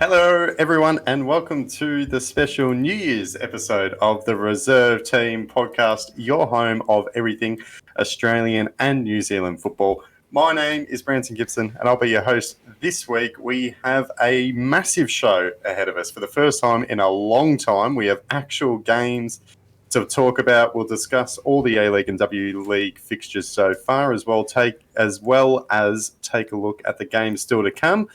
Hello, everyone, and welcome to the special New Year's episode of the Reserve Team podcast, your home of everything Australian and New Zealand football. My name is Branson Gibson, and I'll be your host this week. We have a massive show ahead of us. For the first time in a long time, we have actual games to talk about. We'll discuss all the A-League and W-League fixtures so far, as well as take a look at the games still to come.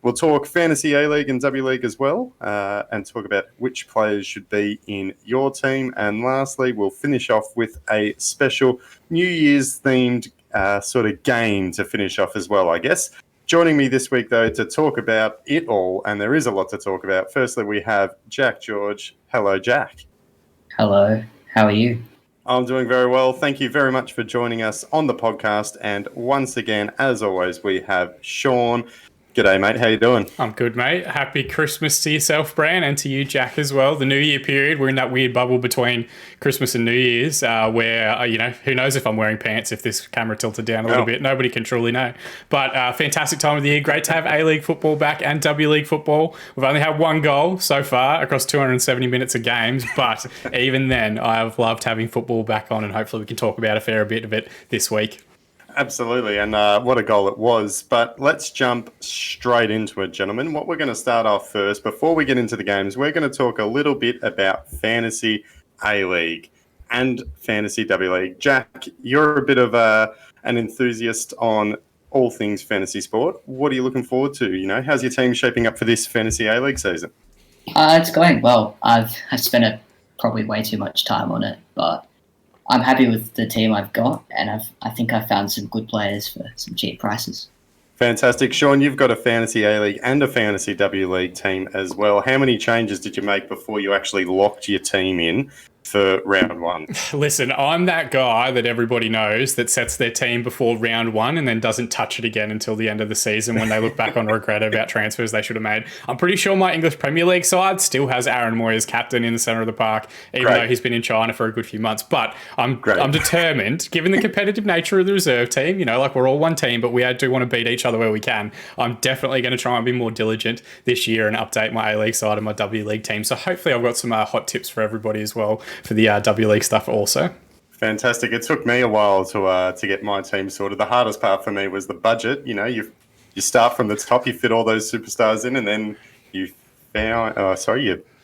We'll talk Fantasy A-League and W-League as well, and talk about which players should be in your team. And lastly, we'll finish off with a special New Year's themed sort of game to finish off as well, I guess. Joining me this week, though, to talk about it all, and there is a lot to talk about. Firstly, we have Jack George. Hello, Jack. Hello. How are you? I'm doing very well. Thank you very much for joining us on the podcast. And once again, as always, we have Sean. G'day, mate. How you doing? I'm good, mate. Happy Christmas to yourself, Bran, and to you, Jack, as well. The New Year period, we're in that weird bubble between Christmas and New Year's where, who knows if I'm wearing pants if this camera tilted down a little bit. Nobody can truly know. But fantastic time of the year. Great to have A-League football back and W-League football. We've only had one goal so far across 270 minutes of games, but even then, I've loved having football back on, and hopefully we can talk about a fair bit of it this week. Absolutely, and what a goal it was. But let's jump straight into it, gentlemen. What we're going to start off first, before we get into the games, we're going to talk a little bit about Fantasy A-League and Fantasy W-League. Jack, you're a bit of an enthusiast on all things fantasy sport. What are you looking forward to? How's your team shaping up for this Fantasy A-League season? It's going well. I've spent probably way too much time on it, but I'm happy with the team I've got, and I think I've found some good players for some cheap prices. Fantastic. Sean, you've got a Fantasy A-League and a Fantasy W-League team as well. How many changes did you make before you actually locked your team in for round one? Listen, I'm that guy that everybody knows that sets their team before round one and then doesn't touch it again until the end of the season when they look back on regret about transfers they should have made. I'm pretty sure my English Premier League side still has Aaron Moy as captain in the centre of the park, even though he's been in China for a good few months. But I'm determined, given the competitive nature of the reserve team, we're all one team, but we do want to beat each other where we can. I'm definitely going to try and be more diligent this year and update my A-League side and my W-League team. So hopefully I've got some hot tips for everybody as well for the W-League stuff also. Fantastic. It took me a while to get my team sorted. The hardest part for me was the budget. You start from the top, you fit all those superstars in, and then you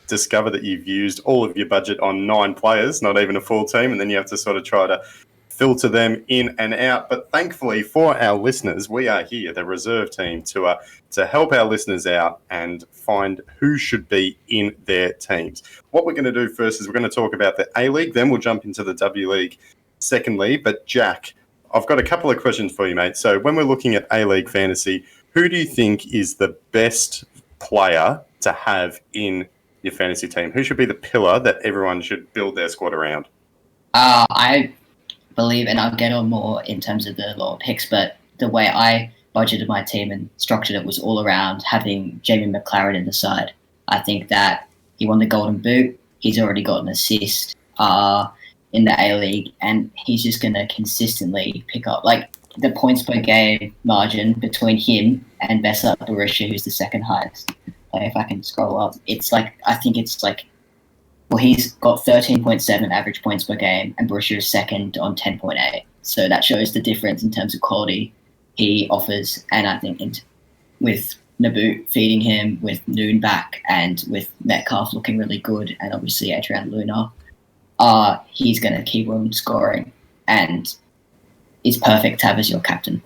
discover that you've used all of your budget on 9 players, not even a full team, and then you have to sort of try to filter them in and out. But thankfully for our listeners, we are here, the reserve team, to help our listeners out and find who should be in their teams. What we're going to do first is we're going to talk about the A-League, then we'll jump into the W-League secondly. But Jack, I've got a couple of questions for you, mate. So when we're looking at A-League fantasy, who do you think is the best player to have in your fantasy team? Who should be the pillar that everyone should build their squad around? I believe, and I'll get on more in terms of the lower picks, but the way I budgeted my team and structured it was all around having Jamie McLaren in the side. I think that he won the Golden Boot. He's already got an assist in the A-League, and he's just going to consistently pick up the points per game margin between him and Vesat Barisha, who's the second highest. If I can scroll up, he's got 13.7 average points per game, and Barisha is second on 10.8. So that shows the difference in terms of quality he offers. And I think with Naboo feeding him, with Noon back, and with Metcalf looking really good, and obviously Adrian Luna, he's going to keep on scoring and is perfect to have as your captain.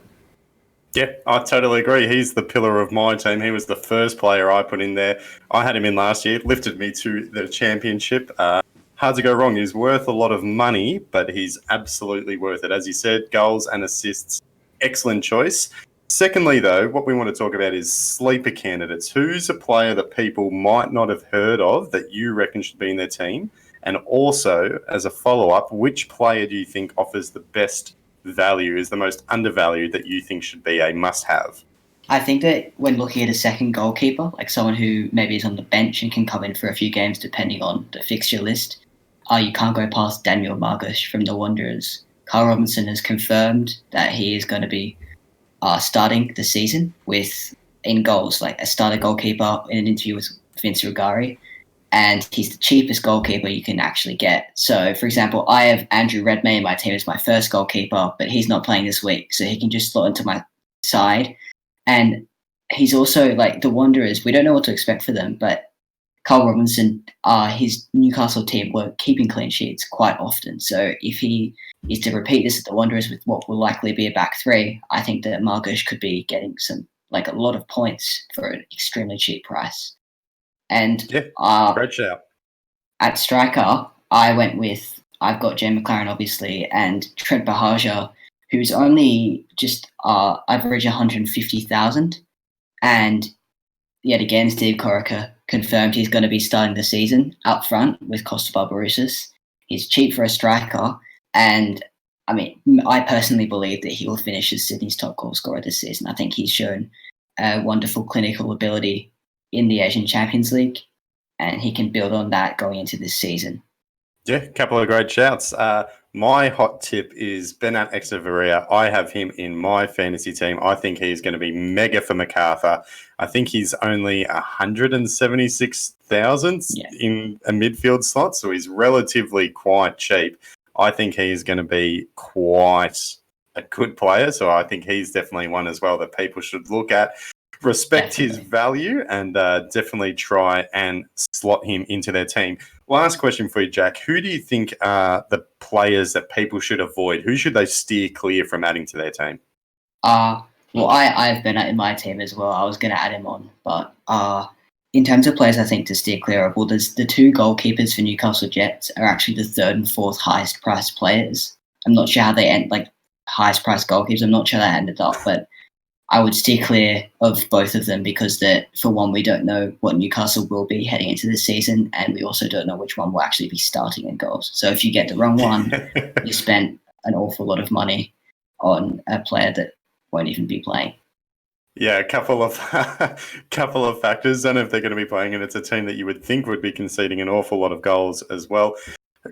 Yeah, I totally agree. He's the pillar of my team. He was the first player I put in there. I had him in last year, lifted me to the championship. Hard to go wrong. He's worth a lot of money, but he's absolutely worth it. As you said, goals and assists, excellent choice. Secondly, though, what we want to talk about is sleeper candidates. Who's a player that people might not have heard of that you reckon should be in their team? And also, as a follow-up, which player do you think offers the best value, is the most undervalued, that you think should be a must-have? I think that when looking at a second goalkeeper, like someone who maybe is on the bench and can come in for a few games depending on the fixture list, you can't go past Daniel Margush from the Wanderers. Carl Robinson has confirmed that he is going to be starting the season with in goals, like a starter goalkeeper in an interview with Vince Rugari, and he's the cheapest goalkeeper you can actually get. So, for example, I have Andrew Redmayne in my team as my first goalkeeper, but he's not playing this week, so he can just slot into my side. And he's also like the Wanderers. We don't know what to expect for them, but Carl Robinson, his Newcastle team were keeping clean sheets quite often. So if he is to repeat this at the Wanderers with what will likely be a back three, I think that Margush could be getting a lot of points for an extremely cheap price. And great shout. At striker, I've got Jay McLaren, obviously, and Trent Bahaja, who's only just average 150,000. And yet again, Steve Corica confirmed he's going to be starting the season up front with Costa Barbarouses. He's cheap for a striker. And I mean, I personally believe that he will finish as Sydney's top goal scorer this season. I think he's shown a wonderful clinical ability in the Asian Champions League, and he can build on that going into this season. Yeah, a couple of great shouts. My hot tip is Bernat Echeverria. I have him in my fantasy team. I think he's going to be mega for MacArthur. I think he's only 176,000 in a midfield slot, so he's relatively quite cheap. I think he's going to be quite a good player, so I think he's definitely one as well that people should look at. Respect his value and definitely try and slot him into their team. Last question for you, Jack. Who do you think are the players that people should avoid? Who should they steer clear from adding to their team? Well, I've been in my team as well. I was going to add him on. But in terms of players I think to steer clear of, well, there's the two goalkeepers for Newcastle Jets are actually the third and fourth highest priced players. I'm not sure how they end, highest priced goalkeepers. I'm not sure they ended up, but I would steer clear of both of them because for one, we don't know what Newcastle will be heading into this season, and we also don't know which one will actually be starting in goals. So if you get the wrong one, you spent an awful lot of money on a player that won't even be playing. Yeah, a couple of factors. Don't know if they're going to be playing, and it's a team that you would think would be conceding an awful lot of goals as well.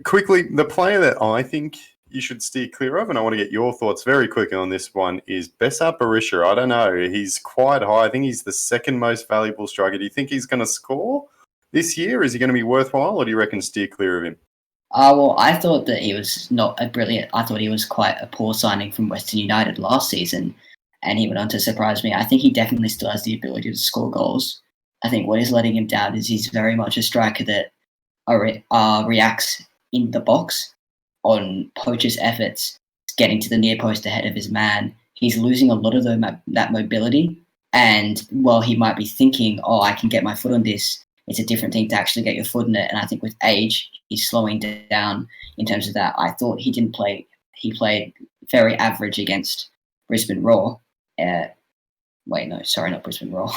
Quickly, the player that I think you should steer clear of, and I want to get your thoughts very quickly on this one, is Besart Berisha. I don't know. He's quite high. I think he's the second most valuable striker. Do you think he's going to score this year? Is he going to be worthwhile, or do you reckon steer clear of him? Well, I thought that he was not a brilliant. I thought he was quite a poor signing from Western United last season, and he went on to surprise me. I think he definitely still has the ability to score goals. I think what is letting him down is he's very much a striker that reacts in the box on Poach's efforts, getting to the near post ahead of his man. He's losing a lot of that mobility. And while he might be thinking, I can get my foot on this, it's a different thing to actually get your foot in it. And I think with age, he's slowing down in terms of that. I thought he didn't play. He played very average against Brisbane Roar. Not Brisbane Roar.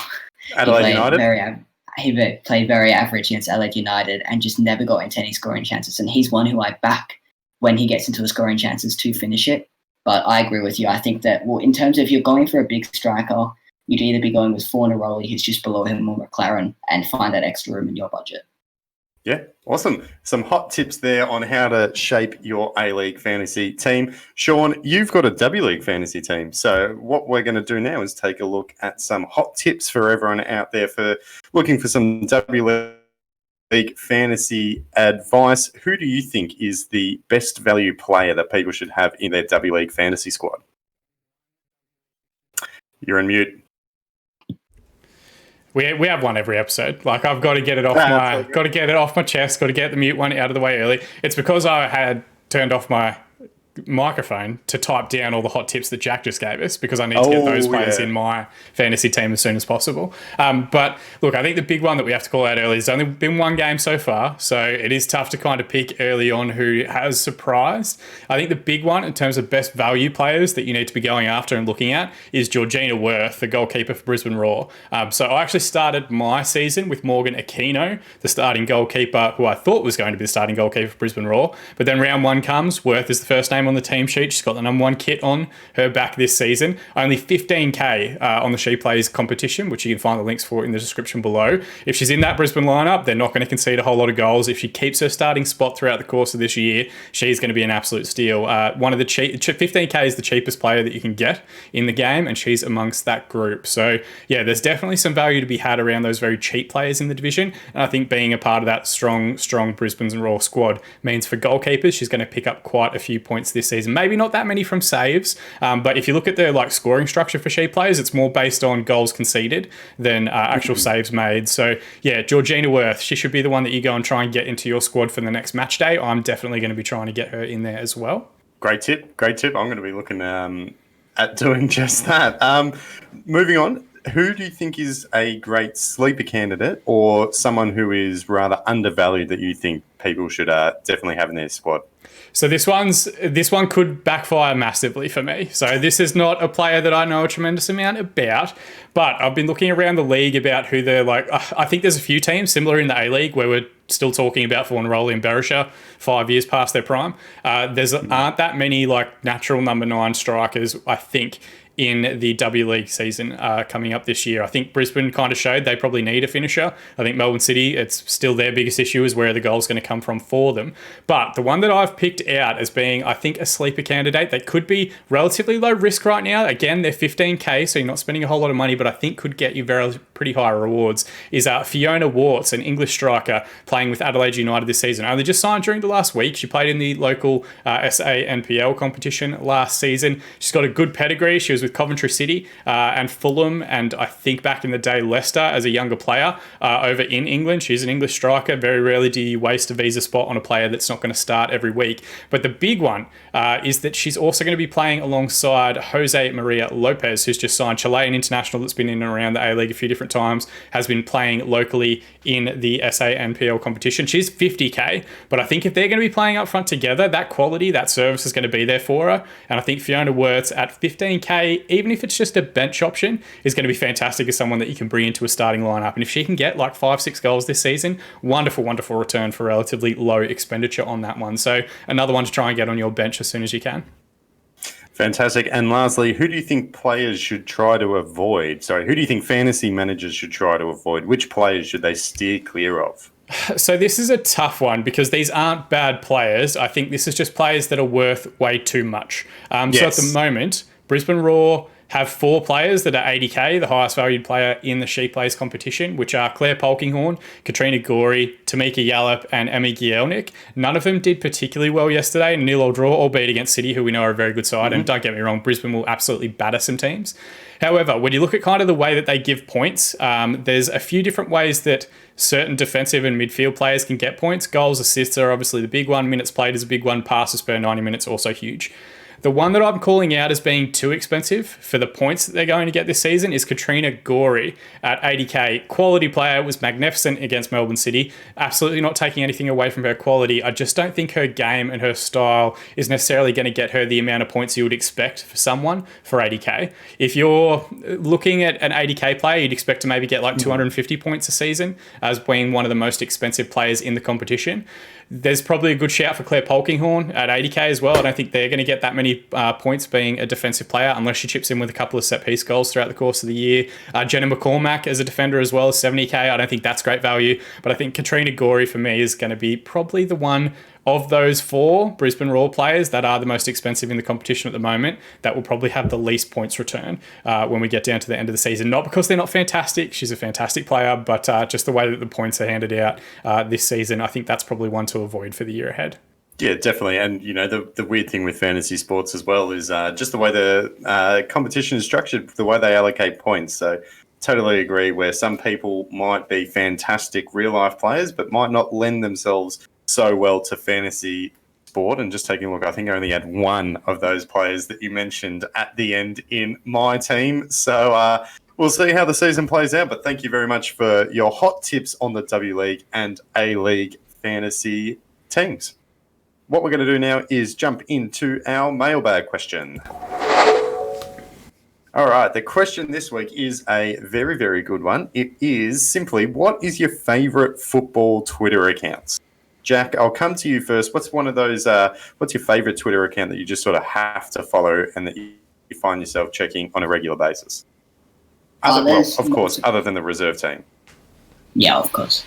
Adelaide United? He played very average against Adelaide United and just never got into any scoring chances. And he's one who I back when he gets into the scoring chances to finish it. But I agree with you. I think that, in terms of you're going for a big striker, you'd either be going with Fornaroli, who's just below him, or McLaren, and find that extra room in your budget. Yeah, awesome. Some hot tips there on how to shape your A-League fantasy team. Sean, you've got a W-League fantasy team. So what we're going to do now is take a look at some hot tips for everyone out there for looking for some W-League fantasy advice. Who do you think is the best value player that people should have in their W-League fantasy squad? You're on mute. We have one every episode. I've got to get it off my chest. Got to get the mute one out of the way early. It's because I had turned off my microphone to type down all the hot tips that Jack just gave us, because I need to get those players in my fantasy team as soon as possible. But look, I think the big one that we have to call out early is only been one game so far, so it is tough to kind of pick early on who has surprised. I think the big one in terms of best value players that you need to be going after and looking at is Georgina Worth, the goalkeeper for Brisbane Roar. So I actually started my season with Morgan Aquino, the starting goalkeeper, who I thought was going to be the starting goalkeeper for Brisbane Roar. But then round one comes, Worth is the first name name on the team sheet. She's got the number 1 kit on her back this season. Only 15k on the She Plays competition, which you can find the links for in the description below. If she's in that Brisbane lineup, they're not going to concede a whole lot of goals. If she keeps her starting spot throughout the course of this year, she's going to be an absolute steal. One of the 15k is the cheapest player that you can get in the game, and she's amongst that group. So yeah, there's definitely some value to be had around those very cheap players in the division. And I think being a part of that strong Brisbane's and Royal squad means for goalkeepers, she's going to pick up quite a few points this season. Maybe not that many from saves, but if you look at the scoring structure for She Plays, it's more based on goals conceded than actual saves made. So yeah, Georgina Worth, she should be the one that you go and try and get into your squad for the next match day. I'm definitely going to be trying to get her in there as well. Great tip. I'm going to be looking at doing just that. Moving on, who do you think is a great sleeper candidate or someone who is rather undervalued that you think people should definitely have in their squad? So this one could backfire massively for me. So this is not a player that I know a tremendous amount about, but I've been looking around the league about who they're like. I think there's a few teams similar in the A-League where we're still talking about Fornaroli and Berisha 5 years past their prime. Aren't that many natural number 9 strikers, I think, in the W League season coming up this year. I think Brisbane kind of showed they probably need a finisher. I think Melbourne City, it's still their biggest issue is where the goal's going to come from for them. But the one that I've picked out as being, I think, a sleeper candidate that could be relatively low risk right now, again, they're 15k, so you're not spending a whole lot of money, but I think could get you pretty high rewards, is Fiona Warts, an English striker playing with Adelaide United this season. Only just signed during the last week. She played in the local SA NPL competition last season. She's got a good pedigree. She was with Coventry City and Fulham, and I think back in the day Leicester as a younger player over in England. She's an English striker. Very rarely do you waste a visa spot on a player that's not going to start every week. But the big one is that she's also going to be playing alongside Jose Maria Lopez, who's just signed, Chilean international that's been in and around the A-League a few different times, has been playing locally in the SA NPL competition. She's 50k, but I think if they're going to be playing up front together, that quality, that service is going to be there for her. And I think Fiona Wirtz at 15k, even if it's just a bench option, is going to be fantastic as someone that you can bring into a starting lineup. And if she can get 5-6 goals this season, wonderful return for relatively low expenditure on that one. So another one to try and get on your bench as soon as you can. Fantastic. And lastly, who do you think players should try to avoid? Sorry, who do you think fantasy managers should try to avoid? Which players should they steer clear of? So this is a tough one because these aren't bad players. I think this is just players that are worth way too much. Yes. So at the moment, Brisbane Roar have 4 players that are 80k, the highest valued player in the She Plays competition, which are Claire Polkinghorne, Katrina Gorey, Tamika Yallop, and Emmy Gielnik. None of them did particularly well yesterday, and 0-0 draw, albeit against City, who we know are a very good side. And don't get me wrong, Brisbane will absolutely batter some teams. However, when you look at kind of the way that they give points, there's a few different ways that certain defensive and midfield players can get points. Goals, assists are obviously the big one. Minutes played is a big one. Passes per 90 minutes also huge. The one that I'm calling out as being too expensive for the points that they're going to get this season is Katrina Gorey at 80k. Quality player, was magnificent against Melbourne City. Absolutely not taking anything away from her quality. I just don't think her game and her style is necessarily going to get her the amount of points you would expect for someone for 80k. If you're looking at an 80k player, you'd expect to maybe get 250 points a season as being one of the most expensive players in the competition. There's probably a good shout for Claire Polkinghorne at 80k as well. I don't think they're going to get that many points being a defensive player unless she chips in with a couple of set piece goals throughout the course of the year. Jenna McCormack as a defender as well, 70k. I don't think that's great value, but I think Katrina Gorey for me is going to be probably the one of those 4 Brisbane Roar players that are the most expensive in the competition at the moment that will probably have the least points return when we get down to the end of the season. Not because they're not fantastic. She's a fantastic player, but just the way that the points are handed out this season, I think that's probably one to avoid for the year ahead. Yeah, definitely. And, the weird thing with fantasy sports as well is just the way the competition is structured, the way they allocate points. So totally agree where some people might be fantastic real-life players but might not lend themselves so well to fantasy sport. And just taking a look, I think I only had one of those players that you mentioned at the end in my team. So we'll see how the season plays out. But thank you very much for your hot tips on the W League and A-League fantasy teams. What we're going to do now is jump into our mailbag question. All right, the question this week is a very, very good one. It is simply, what is your favourite football Twitter accounts? Jack, I'll come to you first. What's one of those? What's your favorite Twitter account that you just sort of have to follow and that you find yourself checking on a regular basis? Of course, other than the reserve team. Yeah, of course.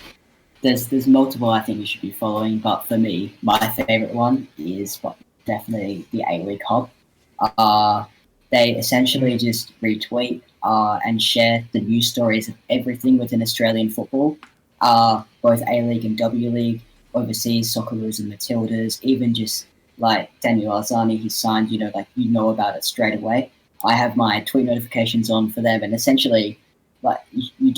There's multiple I think you should be following, but for me, my favorite one is definitely the A-League Hub. They essentially just retweet and share the news stories of everything within Australian football, both A-League and W-League, overseas, Socceroos and Matildas, even just like Daniel Alzani, he's signed, you know about it straight away. I have my tweet notifications on for them, and essentially, like you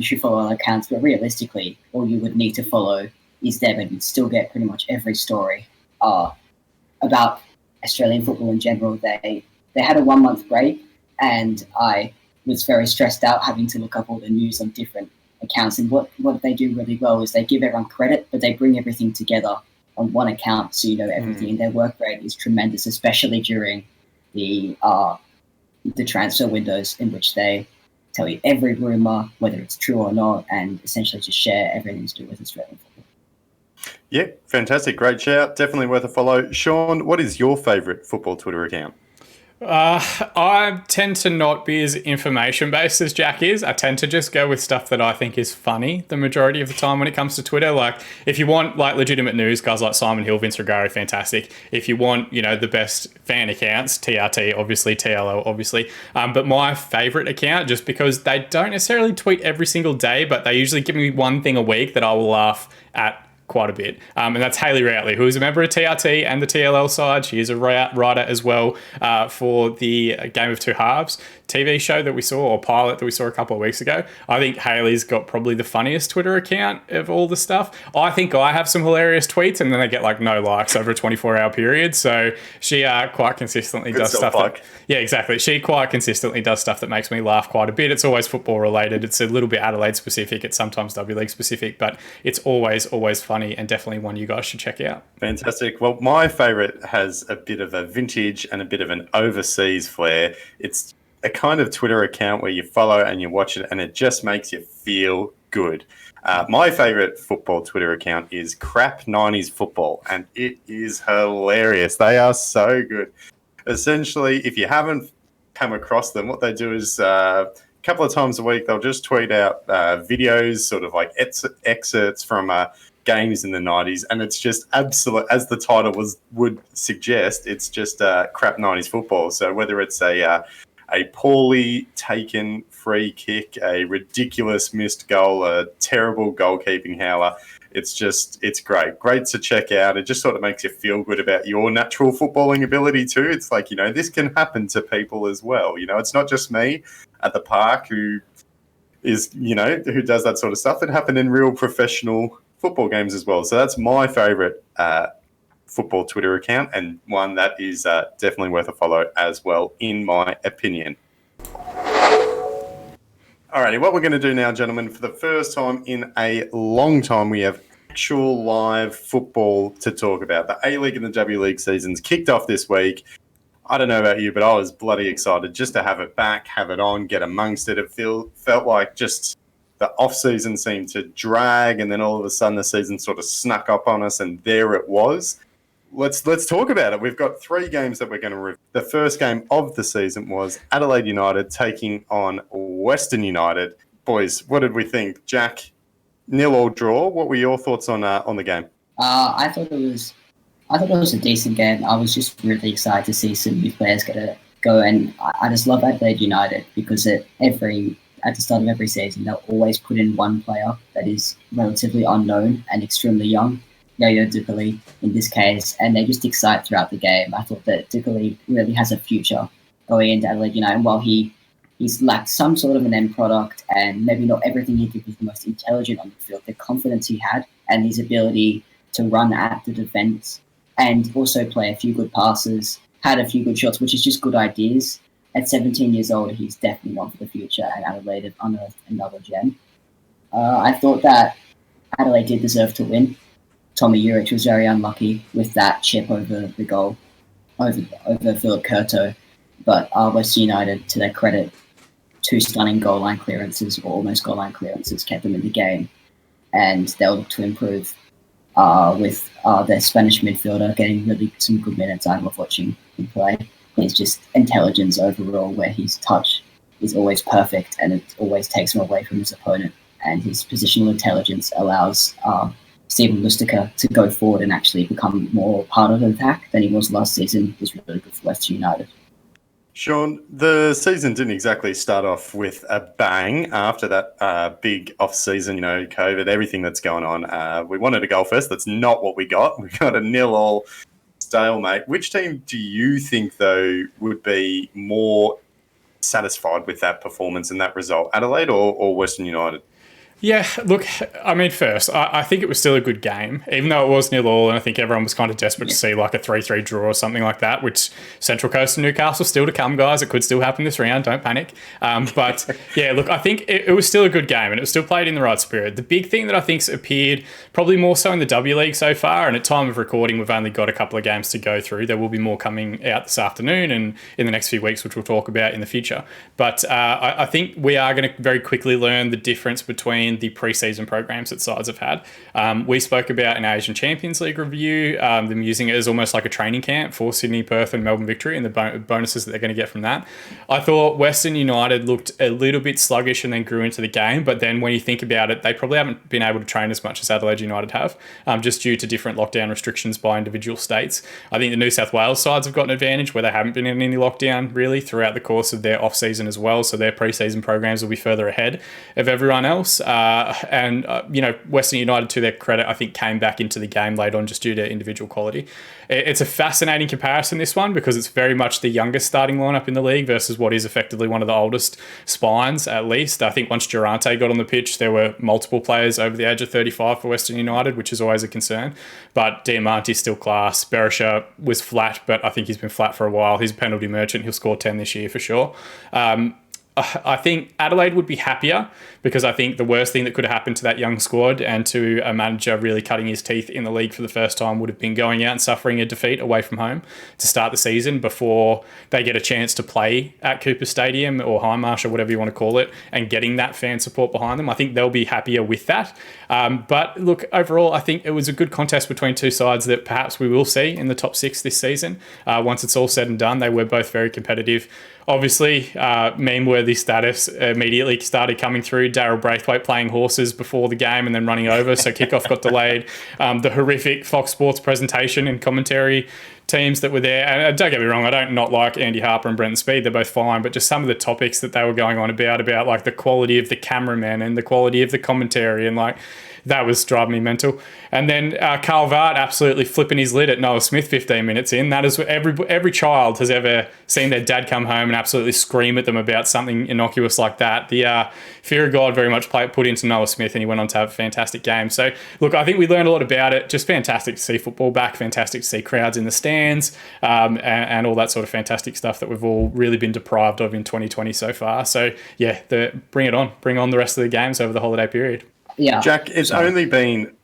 should follow other accounts, but realistically, all you would need to follow is them, and you'd still get pretty much every story about Australian football in general. They had a 1 month break, and I was very stressed out having to look up all the news on different accounts. And what they do really well is they give everyone credit, but they bring everything together on one account, so you know everything. And their work rate is tremendous, especially during the transfer windows, in which they tell you every rumour, whether it's true or not, and essentially just share everything to do with Australian football. Yeah, fantastic. Great shout. Definitely worth a follow. Sean, what is your favourite football Twitter account? I tend to not be as information-based as Jack is. I tend to just go with stuff that I think is funny the majority of the time when it comes to Twitter. Like, if you want like legitimate news, guys like Simon Hill, Vince Ruggiero, fantastic. If you want, the best fan accounts, TRT, obviously, TLO, obviously. But my favourite account, just because they don't necessarily tweet every single day, but they usually give me one thing a week that I will laugh at quite a bit. And that's Hayley Routley, who is a member of TRT and the TLL side. She is a writer as well for the Game of Two Halves TV show that we saw, or pilot that we saw a couple of weeks ago. I think Hayley's got probably the funniest Twitter account of all the stuff. I think I have some hilarious tweets, and then they get like no likes over a 24-hour period. So she quite consistently does stuff. Yeah, exactly. She quite consistently does stuff that makes me laugh quite a bit. It's always football related. It's a little bit Adelaide specific. It's sometimes W League specific, but it's always funny, and definitely one you guys should check out. Fantastic. Well, my favourite has a bit of a vintage and a bit of an overseas flair. It's a kind of Twitter account where you follow and you watch it, and it just makes you feel good. My favourite football Twitter account is Crap 90s Football, and it is hilarious. They are so good. Essentially, if you haven't come across them, what they do is a couple of times a week, they'll just tweet out videos, sort of like excerpts from games in the 90s, and it's just absolute, as the title would suggest, it's just Crap 90s Football. So whether it's a poorly taken free kick, a ridiculous missed goal, a terrible goalkeeping howler, it's great. Great to check out. It just sort of makes you feel good about your natural footballing ability too. It's like, this can happen to people as well. It's not just me at the park who is, who does that sort of stuff. It happened in real professional football games as well. So that's my favourite football Twitter account, and one that is definitely worth a follow as well, in my opinion. Alrighty, what we're going to do now, gentlemen, for the first time in a long time, we have actual live football to talk about. The A-League and the W-League seasons kicked off this week. I don't know about you, but I was bloody excited just to have it back, have it on, get amongst it. It felt like just the off-season seemed to drag, and then all of a sudden the season sort of snuck up on us, and there it was. Let's talk about it. We've got 3 games that we're going to review. The first game of the season was Adelaide United taking on Western United. Boys, what did we think? Jack, 0-0 draw. What were your thoughts on the game? I thought it was a decent game. I was just really excited to see some new players get a go, and I just love Adelaide United because at the start of every season, they'll always put in one player that is relatively unknown and extremely young. Yo-Yo Ducali in this case, and they just excite throughout the game. I thought that Ducali really has a future going into Adelaide United. While he's lacked some sort of an end product, and maybe not everything he did was the most intelligent on the field, the confidence he had and his ability to run at the defence and also play a few good passes, had a few good shots, which is just good ideas. At 17 years old, he's definitely one for the future, and Adelaide have unearthed another gem. I thought that Adelaide did deserve to win. Tommy Urich was very unlucky with that chip over the goal, over Philip Curto. But West United, to their credit, 2 stunning goal line clearances, or almost goal line clearances, kept them in the game, and they'll look to improve with their Spanish midfielder getting really some good minutes. I love watching him play. His just intelligence overall, where his touch is always perfect and it always takes him away from his opponent. And his positional intelligence allows Steven Lustica to go forward and actually become more part of the attack than he was last season. Was really good for Western United. Sean, the season didn't exactly start off with a bang after that big off-season, COVID, everything that's going on. We wanted a goal first. That's not what we got. We got a 0-0 stalemate. Which team do you think, though, would be more satisfied with that performance and that result, Adelaide or Western United? Yeah, look, I mean, first, I think it was still a good game, even though it was 0-0, and I think everyone was kind of desperate to see like a 3-3 draw or something like that, which Central Coast and Newcastle still to come, guys. It could still happen this round, don't panic. But yeah, look, I think it was still a good game, and it was still played in the right spirit. The big thing that I think's appeared probably more so in the W League so far, and at time of recording, we've only got a couple of games to go through. There will be more coming out this afternoon and in the next few weeks, which we'll talk about in the future. But I think we are going to very quickly learn the difference between the pre-season programs that sides have had. We spoke about in Asian Champions League review, them using it as almost like a training camp for Sydney, Perth and Melbourne Victory and the bonuses that they're going to get from that. I thought Western United looked a little bit sluggish and then grew into the game, but then when you think about it, they probably haven't been able to train as much as Adelaide United have, just due to different lockdown restrictions by individual states. I think the New South Wales sides have got an advantage where they haven't been in any lockdown really throughout the course of their off-season as well, so their pre-season programs will be further ahead of everyone else. And Western United, to their credit, I think came back into the game late on just due to individual quality. It's a fascinating comparison, this one, because it's very much the youngest starting lineup in the league versus what is effectively one of the oldest spines, at least. I think once Durante got on the pitch, there were multiple players over the age of 35 for Western United, which is always a concern. But Diamante's still class. Berisha was flat, but I think he's been flat for a while. He's a penalty merchant. He'll score 10 this year for sure. I think Adelaide would be happier because I think the worst thing that could have happened to that young squad and to a manager really cutting his teeth in the league for the first time would have been going out and suffering a defeat away from home to start the season before they get a chance to play at Cooper Stadium or Hindmarsh or whatever you want to call it and getting that fan support behind them. I think they'll be happier with that. But look, overall, I think it was a good contest between two sides that perhaps we will see in the top six this season. Once it's all said and done, they were both very competitive. Obviously, meme-worthy status immediately started coming through. Daryl Braithwaite playing horses before the game and then running over, so kickoff got delayed. The horrific Fox Sports presentation and commentary teams that were there. And don't get me wrong, I don't not like Andy Harper and Brenton Speed. They're both fine, but just some of the topics that they were going on about like the quality of the cameramen and the quality of the commentary and like that was driving me mental. And then Carl Vart absolutely flipping his lid at Noah Smith 15 minutes in. That is what every child has ever seen their dad come home and absolutely scream at them about something innocuous like that. The fear of God very much put into Noah Smith, and he went on to have a fantastic game. So, look, I think we learned a lot about it. Just fantastic to see football back, fantastic to see crowds in the stands, and all that sort of fantastic stuff that we've all really been deprived of in 2020 so far. So, yeah, bring it on. Bring on the rest of the games over the holiday period. Yeah, Jack, it's only been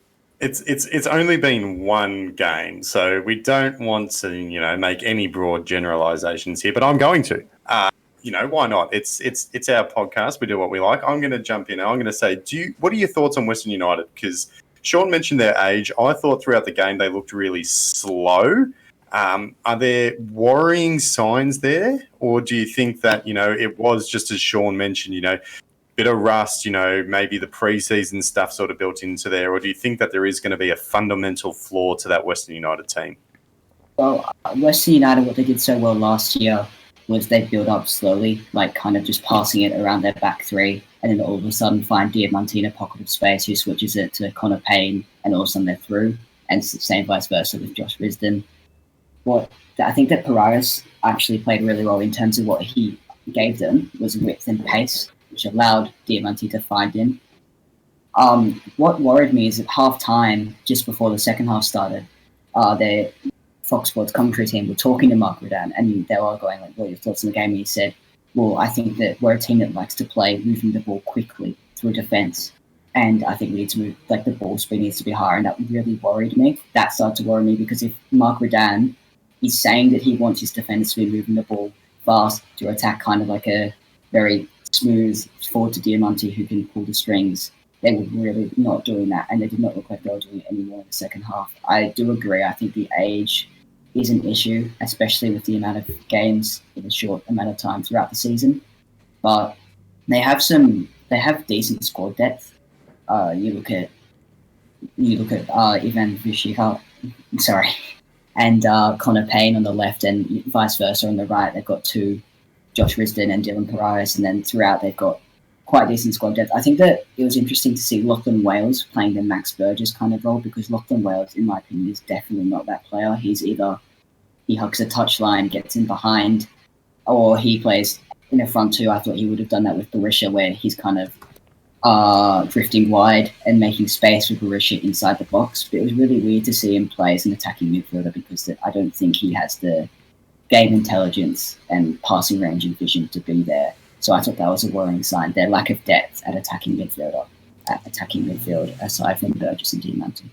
one game, so we don't want to make any broad generalizations here, but I'm going to. Why not? It's our podcast. We do what we like. I'm going to jump in. I'm going to say, what are your thoughts on Western United? Because Sean mentioned their age. I thought throughout the game they looked really slow. Are there worrying signs there, or do you think that it was just as Sean mentioned, bit of rust, maybe the pre-season stuff sort of built into there, or do you think that there is going to be a fundamental flaw to that Western United team? Well, Western United, what they did so well last year was they build up slowly, like kind of just passing it around their back three, and then all of a sudden find Diamanti in a pocket of space who switches it to Connor Payne, and all of a sudden they're through, and same vice versa with Josh Risdon. I think that Piraeus actually played really well in terms of what he gave them was width and pace, which allowed Diamanti to find him. What worried me is at half-time, just before the second half started, their Fox Sports commentary team were talking to Mark Rudan, and they were going like, what are your thoughts on the game? And he said, well, I think that we're a team that likes to play moving the ball quickly through defence, and I think we need to move, like the ball speed needs to be higher, and that really worried me. That started to worry me because if Mark Rudan is saying that he wants his defenders to be moving the ball fast to attack kind of like a very smooth forward to Diamanti who can pull the strings, they were really not doing that, and they did not look like they were doing it anymore in the second half. I do agree. I think the age is an issue, especially with the amount of games in a short amount of time throughout the season. But they have decent squad depth. You look at Ivan Vucic, and Connor Payne on the left, and vice versa on the right. They've got two, Josh Risdon and Dylan Parias, and then throughout they've got quite decent squad depth. I think that it was interesting to see Lachlan Wales playing the Max Burgess kind of role, because Lachlan Wales, in my opinion, is definitely not that player. He's either he hugs a touchline, gets in behind, or he plays in a front two. I thought he would have done that with Berisha, where he's kind of drifting wide and making space with Berisha inside the box. But it was really weird to see him play as an attacking midfielder, because I don't think he has the game intelligence and passing range and vision to be there. So I thought that was a worrying sign. Their lack of depth at attacking midfield, aside from Burgess and Diamanti.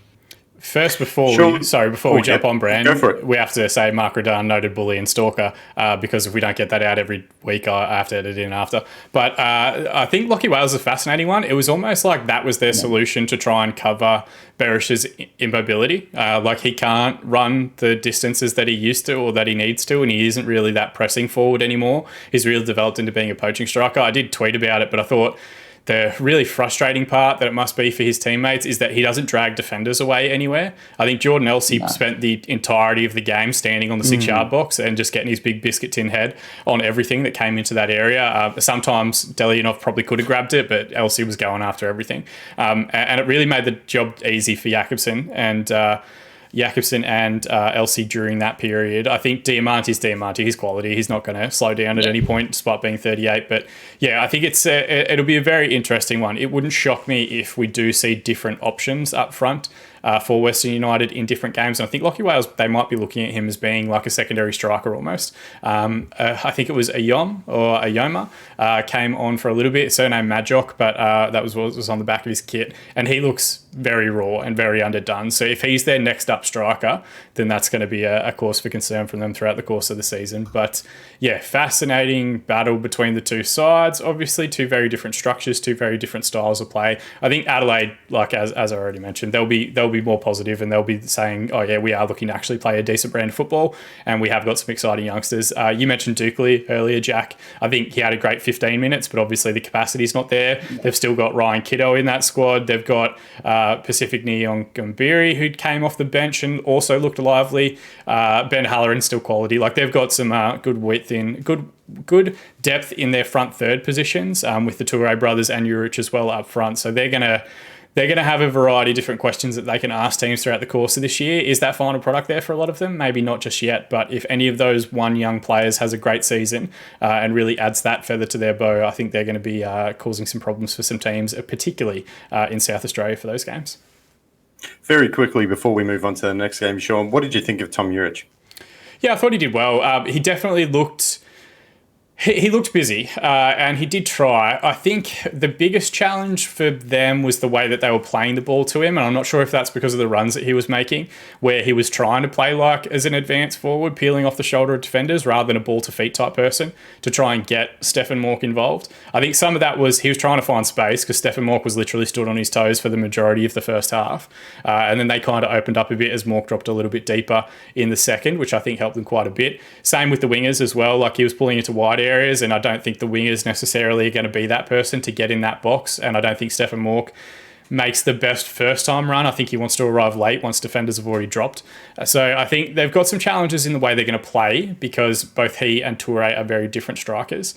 First, before we jump on, Brand, we have to say Mark Radan, noted bully and stalker, because if we don't get that out every week, I have to edit it in after. But I think Lachie Wales is a fascinating one. It was almost like that was their solution to try and cover Berish's immobility. Like he can't run the distances that he used to or that he needs to, and he isn't really that pressing forward anymore. He's really developed into being a poaching striker. I did tweet about it, but I thought the really frustrating part that it must be for his teammates is that he doesn't drag defenders away anywhere. I think Jordan Elsey spent the entirety of the game standing on the 6-yard box and just getting his big biscuit tin head on everything that came into that area. Sometimes Delianov probably could have grabbed it, but Elsey was going after everything. And it really made the job easy for Jakobsen and Elsey during that period. I think Diamanti's Diamanti, his quality. He's not going to slow down at any point despite being 38. But yeah, I think it'll be a very interesting one. It wouldn't shock me if we do see different options up front for Western United in different games. And I think Lachie Wales, they might be looking at him as being like a secondary striker almost. I think it was Ayoma came on for a little bit, surname Majok, but that was what was on the back of his kit. And he looks very raw and very underdone. So if he's their next up striker, then that's going to be a cause for concern from them throughout the course of the season. But yeah, fascinating battle between the two sides. Obviously, two very different structures, two very different styles of play. I think Adelaide, like as I already mentioned, they'll be more positive, and they'll be saying, oh yeah, we are looking to actually play a decent brand of football, and we have got some exciting youngsters. You mentioned Dukley earlier, Jack. I think he had a great 15 minutes, but obviously the capacity's not there. They've still got Ryan Kiddo in that squad. They've got Pacific Nyongambiri, who came off the bench and also looked lively. Ben Halloran's still quality. Like they've got some good width in good depth in their front third positions, with the Toure brothers and Juric as well up front. So they're gonna have a variety of different questions that they can ask teams throughout the course of this year. Is that final product there for a lot of them? Maybe not just yet, but if any of those one young players has a great season and really adds that feather to their bow, I think they're going to be causing some problems for some teams, particularly in South Australia for those games. Very quickly, before we move on to the next game, Sean, what did you think of Tom Juric? Yeah, I thought he did well. He definitely looked... He looked busy, and he did try. I think the biggest challenge for them was the way that they were playing the ball to him, and I'm not sure if that's because of the runs that he was making, where he was trying to play like as an advanced forward, peeling off the shoulder of defenders rather than a ball-to-feet type person to try and get Stefan Mork involved. I think some of that was he was trying to find space because Stefan Mork was literally stood on his toes for the majority of the first half, and then they kind of opened up a bit as Mork dropped a little bit deeper in the second, which I think helped them quite a bit. Same with the wingers as well, like he was pulling into wide areas, and I don't think the wingers necessarily are going to be that person to get in that box, and I don't think Stefan Mork makes the best first time run. I think he wants to arrive late once defenders have already dropped. So I think they've got some challenges in the way they're going to play because both he and Toure are very different strikers.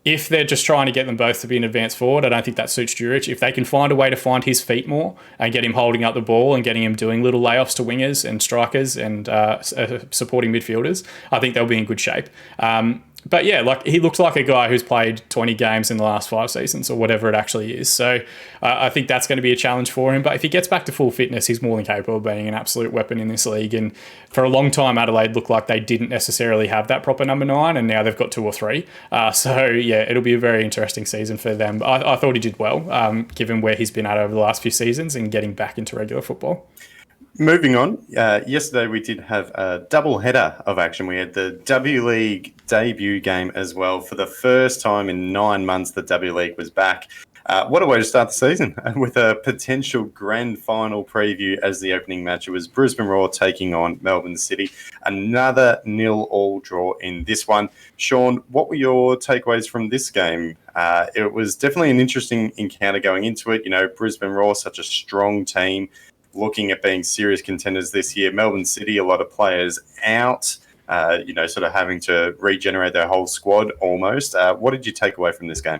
If they're just trying to get them both to be an advanced forward, I don't think that suits Juric. If they can find a way to find his feet more and get him holding up the ball and getting him doing little layoffs to wingers and strikers and supporting midfielders, I think they'll be in good shape. But yeah, like he looks like a guy who's played 20 games in the last 5 seasons or whatever it actually is. So I think that's going to be a challenge for him. But if he gets back to full fitness, he's more than capable of being an absolute weapon in this league. And for a long time, Adelaide looked like they didn't necessarily have that proper number 9, and now they've got 2 or 3. So yeah, it'll be a very interesting season for them. I thought he did well, given where he's been at over the last few seasons and getting back into regular football. Moving on, yesterday we did have a double header of action. We had the W League debut game as well. For the first time in 9 months, the W League was back. What a way to start the season with a potential grand final preview as the opening match. It was Brisbane Roar taking on Melbourne City. Another 0-0 draw in this one. Sean, what were your takeaways from this game? It was definitely an interesting encounter going into it. You know, Brisbane Roar, such a strong team, looking at being serious contenders this year. Melbourne City, a lot of players out, sort of having to regenerate their whole squad almost. What did you take away from this game?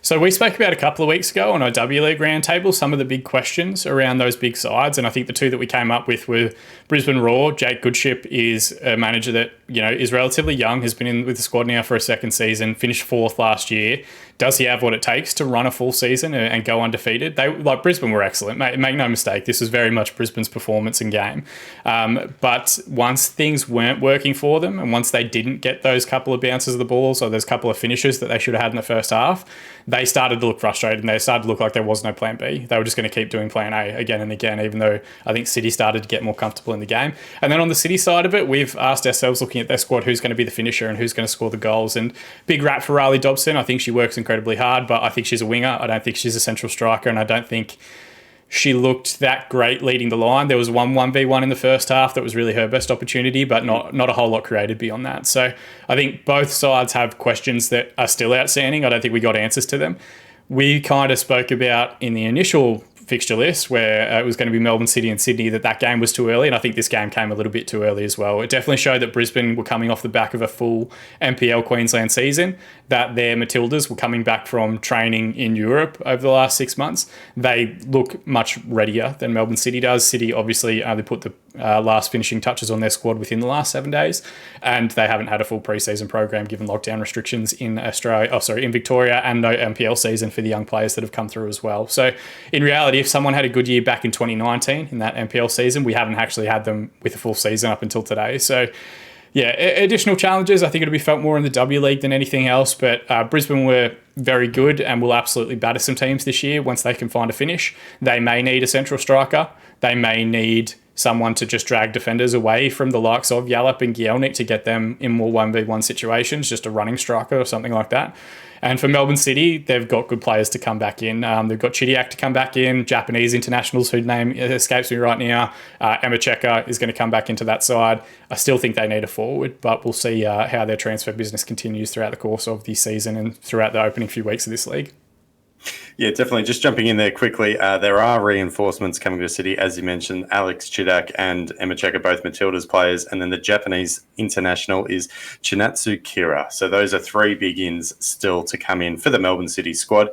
So we spoke about a couple of weeks ago on our W League Roundtable some of the big questions around those big sides, and I think the two that we came up with were Brisbane Roar. Jake Goodship is a manager that is relatively young, has been in with the squad now for a second season, finished 4th last year. Does he have what it takes to run a full season and go undefeated? Brisbane were excellent. Make no mistake, this was very much Brisbane's performance and game. But once things weren't working for them, and once they didn't get those couple of bounces of the balls or those couple of finishes that they should have had in the first half, they started to look frustrated and they started to look like there was no plan B. They were just going to keep doing plan A again and again, even though I think City started to get more comfortable in the game. And then on the City side of it, we've asked ourselves, looking at their squad, who's going to be the finisher and who's going to score the goals. And big rap for Riley Dobson. I think she works incredibly hard, but I think she's a winger. I don't think she's a central striker, and I don't think she looked that great leading the line. There was 1v1 in the first half that was really her best opportunity, but not a whole lot created beyond that. So I think both sides have questions that are still outstanding. I don't think we got answers to them. We kind of spoke about in the initial fixture list where it was going to be Melbourne City and Sydney, that game was too early, and I think this game came a little bit too early as well. It definitely showed that Brisbane were coming off the back of a full NPL Queensland season, that their Matildas were coming back from training in Europe over the last 6 months. They look much readier than Melbourne City does. City obviously only put the last finishing touches on their squad within the last 7 days, and they haven't had a full pre-season program given lockdown restrictions in Victoria, and no NPL season for the young players that have come through as well. So in reality, if someone had a good year back in 2019 in that NPL season, we haven't actually had them with a full season up until today. So yeah, additional challenges. I think it'll be felt more in the W League than anything else, but Brisbane were very good and will absolutely batter some teams this year once they can find a finish. They may need a central striker. They may need someone to just drag defenders away from the likes of Yallop and Gielnik to get them in more 1v1 situations, just a running striker or something like that. And for Melbourne City, they've got good players to come back in. They've got Chidiac to come back in, Japanese internationals whose name escapes me right now. Emma Checker is going to come back into that side. I still think they need a forward, but we'll see how their transfer business continues throughout the course of the season and throughout the opening few weeks of this league. Yeah, definitely. Just jumping in there quickly, there are reinforcements coming to City, as you mentioned. Alex Chidak and Emma Checker, both Matilda's players, and then the Japanese international is Chinatsu Kira. So those are 3 big ins still to come in for the Melbourne City squad.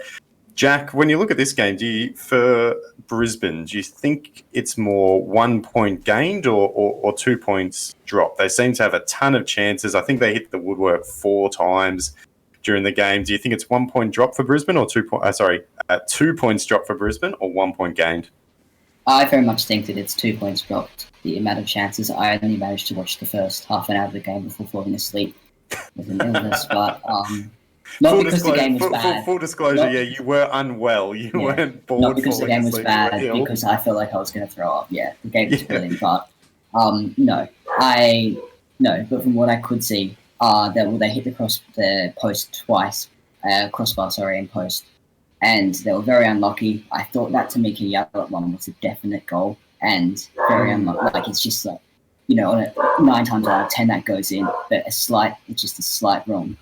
Jack, when you look at this game, for Brisbane, do you think it's more 1 point gained or 2 points dropped? They seem to have a ton of chances. I think they hit the woodwork 4 times during the game. Do you think it's 1 point drop for Brisbane or 2 points drop for Brisbane or 1 point gained? I very much think that it's 2 points dropped. The amount of chances, I only managed to watch the first half an hour of the game before falling asleep with an illness, but not because the game was bad. Full disclosure, you were unwell. You weren't bored. Not because the game was bad, because I felt like I was going to throw up. Yeah, the game was brilliant, but but from what I could see, they hit the post twice, crossbar, and post, and they were very unlucky. I thought that Tamika Yallop one was a definite goal, and very unlucky. Like, it's just like, on a 9 times out of 10 that goes in, but it's just a slight wrong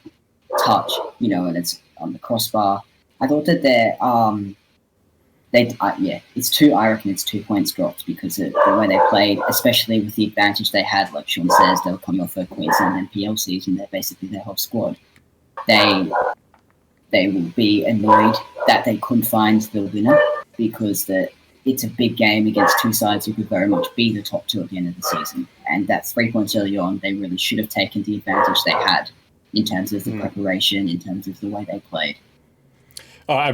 touch, and it's on the crossbar. I thought that I reckon it's 2 points dropped because of the way they played, especially with the advantage they had. Like Sean says, they were coming off a Queensland NPL season. They're basically their whole squad. They will be annoyed that they couldn't find the winner because it's a big game against 2 sides who could very much be the top 2 at the end of the season. And that 3 points early on, they really should have taken the advantage they had in terms of the preparation, in terms of the way they played.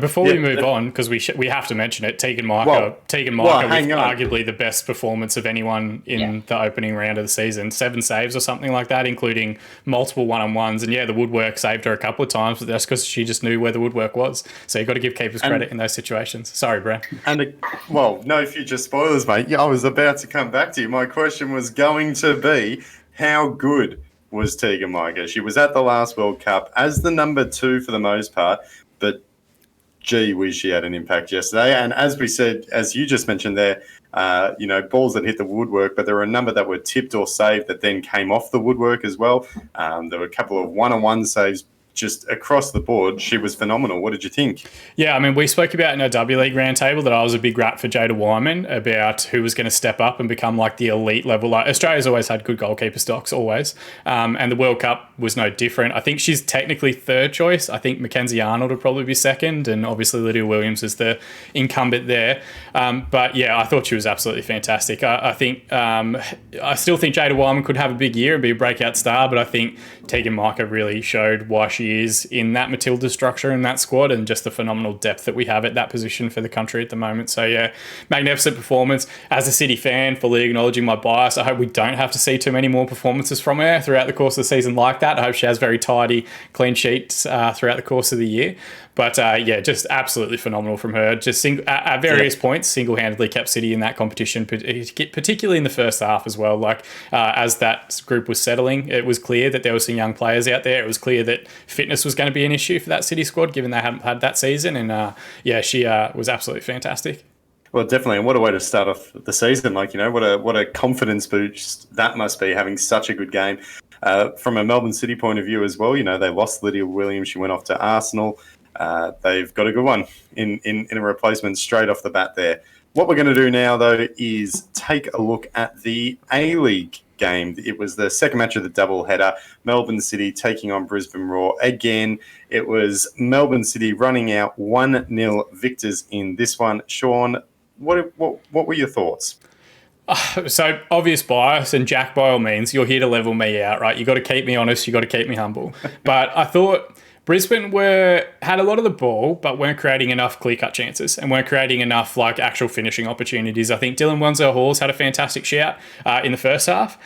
Before we move on, because we have to mention it, Tegan Micah with arguably the best performance of anyone in the opening round of the season. 7 saves or something like that, including multiple one-on-ones. And the woodwork saved her a couple of times, but that's because she just knew where the woodwork was. So you've got to give keepers credit in those situations. Sorry, Brad. No future spoilers, mate. Yeah, I was about to come back to you. My question was going to be, how good was Tegan Micah? She was at the last World Cup as the number 2 for the most part, but gee whiz, she had an impact yesterday. And as we said, as you just mentioned there, balls that hit the woodwork, but there were a number that were tipped or saved that then came off the woodwork as well. There were a couple of one-on-one saves just across the board. She was phenomenal. What did you think? Yeah, I mean, we spoke about in our W League roundtable that I was a big rat for Jada Wyman about who was going to step up and become like the elite level. Like, Australia's always had good goalkeeper stocks, always. And the World Cup was no different. I think she's technically third choice. I think Mackenzie Arnold would probably be second, and obviously Lydia Williams is the incumbent there. But yeah, I thought she was absolutely fantastic. I still think Jada Wyman could have a big year and be a breakout star, but I think Tegan Micah really showed why she is in that Matilda structure in that squad, and just the phenomenal depth that we have at that position for the country at the moment. So yeah, magnificent performance. As a City fan, fully acknowledging my bias, I hope we don't have to see too many more performances from her throughout the course of the season like that. I hope she has very tidy, clean sheets throughout the course of the year. But just absolutely phenomenal from her. Just at various points, single-handedly kept City in that competition, particularly in the first half as well. Like as that group was settling, it was clear that there were some young players out there. It was clear that fitness was going to be an issue for that City squad, given they hadn't had that season. And she was absolutely fantastic. Well, definitely, and what a way to start off the season! Like, what a confidence boost that must be, having such a good game. From a Melbourne City point of view as well, they lost Lydia Williams. She went off to Arsenal. They've got a good one in a replacement straight off the bat there. What we're going to do now, though, is take a look at the A-League game. It was the second match of the doubleheader. Melbourne City taking on Brisbane Roar. Again, it was Melbourne City running out 1-0 victors in this one. Sean, what were your thoughts? So obvious bias, and Jack, by all means, you're here to level me out, right? You got to keep me honest. You got to keep me humble. But I thought Brisbane had a lot of the ball, but weren't creating enough clear-cut chances and weren't creating enough actual finishing opportunities. I think Dylan Wenzel-Halls had a fantastic shout in the first half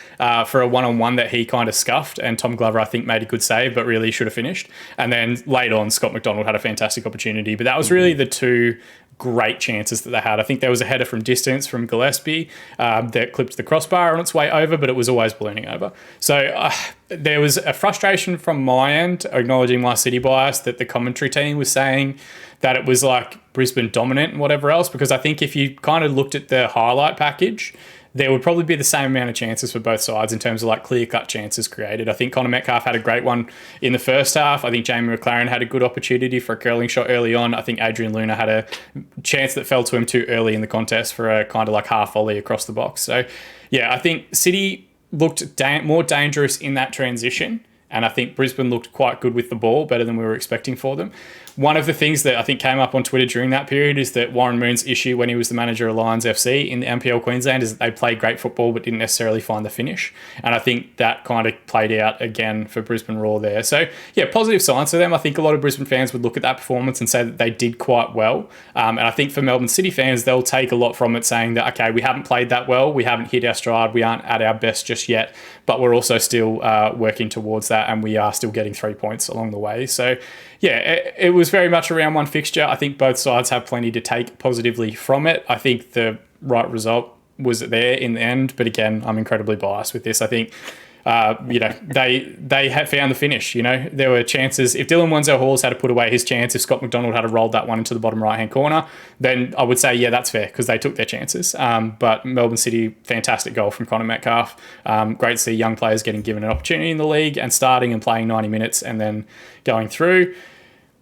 for a one-on-one that he kind of scuffed, and Tom Glover, I think, made a good save, but really should have finished. And then late on, Scott McDonald had a fantastic opportunity, but that was really the two great chances that they had. I think there was a header from distance from Gillespie that clipped the crossbar on its way over, but it was always ballooning over. So there was a frustration from my end, acknowledging my City bias, that the commentary team was saying that it was like Brisbane dominant and whatever else, because I think if you kind of looked at the highlight package, there would probably be the same amount of chances for both sides in terms of clear-cut chances created. I think Connor Metcalf had a great one in the first half. I think Jamie McLaren had a good opportunity for a curling shot early on. I think Adrian Luna had a chance that fell to him too early in the contest for a kind of half volley across the box. So, yeah, I think City looked more dangerous in that transition, and I think Brisbane looked quite good with the ball, better than we were expecting for them. One of the things that I think came up on Twitter during that period is that Warren Moon's issue when he was the manager of Lions FC in the NPL Queensland is that they played great football but didn't necessarily find the finish. And I think that kind of played out again for Brisbane Roar there. So, yeah, positive signs for them. I think a lot of Brisbane fans would look at that performance and say that they did quite well. And I think for Melbourne City fans, they'll take a lot from it, saying that, okay, we haven't played that well, we haven't hit our stride, we aren't at our best just yet, but we're also still working towards that, and we are still getting 3 points along the way. So, yeah, it was very much a round one fixture. I think both sides have plenty to take positively from it. I think the right result was there in the end, but again, I'm incredibly biased with this. I think, they had found the finish. There were chances. If Dylan Wenzel-Halls had to put away his chance, if Scott McDonald had to roll that one into the bottom right-hand corner, then I would say, yeah, that's fair, because they took their chances. But Melbourne City, fantastic goal from Connor Metcalf. Great to see young players getting given an opportunity in the league and starting and playing 90 minutes and then going through.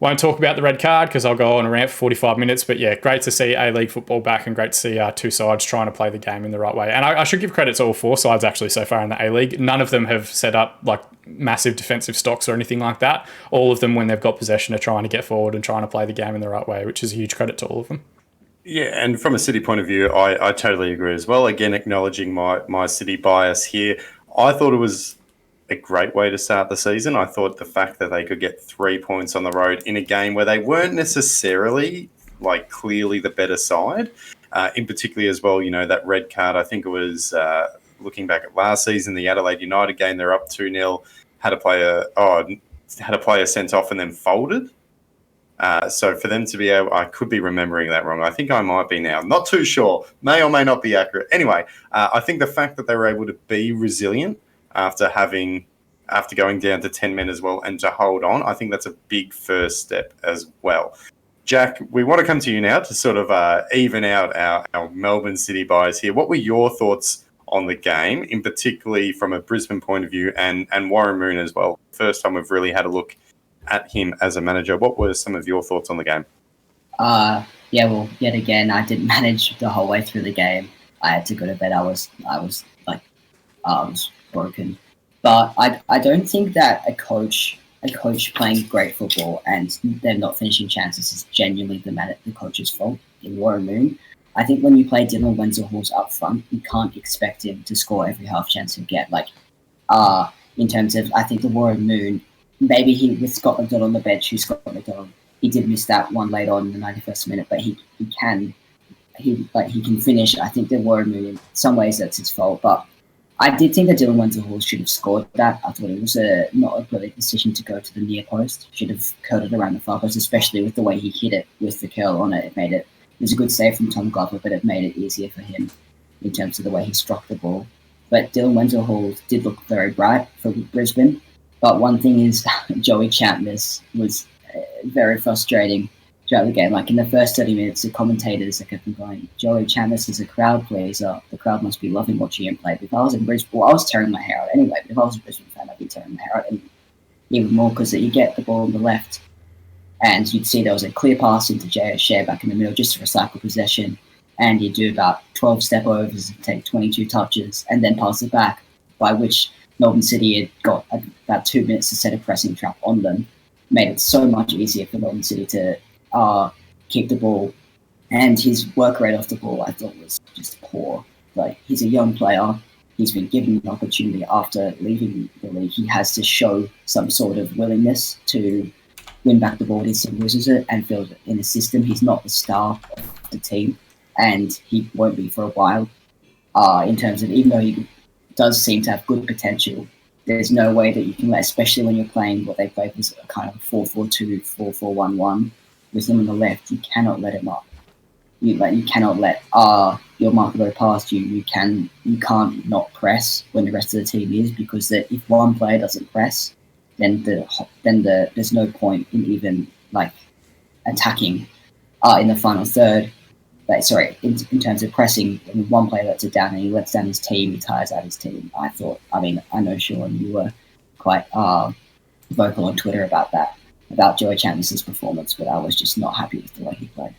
Won't talk about the red card because I'll go on a rant for 45 minutes. But yeah, great to see A-League football back, and great to see two sides trying to play the game in the right way. And I should give credit to all four sides actually so far in the A-League. None of them have set up massive defensive stocks or anything like that. All of them, when they've got possession, are trying to get forward and trying to play the game in the right way, which is a huge credit to all of them. Yeah, and from a City point of view, I totally agree as well. Again, acknowledging my City bias here. I thought it was a great way to start the season. I thought the fact that they could get 3 points on the road in a game where they weren't necessarily clearly the better side, in particular as well, that red card, I think it was looking back at last season, the Adelaide United game, they're up 2-0, had a player sent off and then folded. So for them to be able, I could be remembering that wrong. I think I might be now. Not too sure. May or may not be accurate. Anyway, I think the fact that they were able to be resilient after going down to 10 men as well and to hold on, I think that's a big first step as well. Jack, we want to come to you now to sort of even out our Melbourne City bias here. What were your thoughts on the game, in particularly from a Brisbane point of view, and Warren Moon as well? First time we've really had a look at him as a manager. What were some of your thoughts on the game? Yeah, well, yet again, I didn't manage the whole way through the game. I had to go to bed. I was broken. But I don't think that a coach playing great football and them not finishing chances is genuinely the coach's fault in Warren Moon. I think when you play Dylan Wenzel-Halls up front, you can't expect him to score every half chance he'll get. In terms of, I think the Warren Moon, maybe with Scott McDonald on the bench, he did miss that one late on in the 91st minute, but he can finish. I think the Warren Moon, in some ways, that's his fault, but I did think that Dylan Wenzel-Halls should have scored that. I thought it was not a brilliant decision to go to the near post. Should have curled it around the far post, especially with the way he hit it with the curl on it. It was a good save from Tom Glover, but it made it easier for him in terms of the way he struck the ball. But Dylan Wenzel-Halls did look very bright for Brisbane. But one thing is, Joey Chapman was very frustrating throughout the game. Like in the first 30 minutes, the commentators kept going, Joey Chapman is a crowd pleaser. The crowd must be loving watching him play. If I was in Brisbane, I was tearing my hair out anyway, but if I was a Brisbane fan, I'd be tearing my hair out even more, because you get the ball on the left and you'd see there was a clear pass into Jay O'Shea back in the middle just to recycle possession, and you do about 12 step overs and take 22 touches and then pass it back, by which Melbourne City had got about 2 minutes to set a pressing trap on them. Made it so much easier for Melbourne City to keep the ball, and his work rate off the ball I thought was just poor. Like, he's a young player, he's been given an opportunity after leaving the league. He has to show some sort of willingness to win back the ball when he loses it and build it in the system. He's not the star of the team, and he won't be for a while. In terms of, even though he does seem to have good potential, there's no way that you can let, especially when you're playing what they played was a kind of 4-4-2, 4-4-1-1 with him on the left. You cannot let him up. You cannot let your marker go past you. You can't not press when the rest of the team is, because if one player doesn't press, then there's no point in even attacking in the final third. In terms of pressing, one player lets it down and he lets down his team, he tires out his team. I know, Sean, you were quite vocal on Twitter about that, about Joey Chapman's performance, but I was just not happy with the way he played.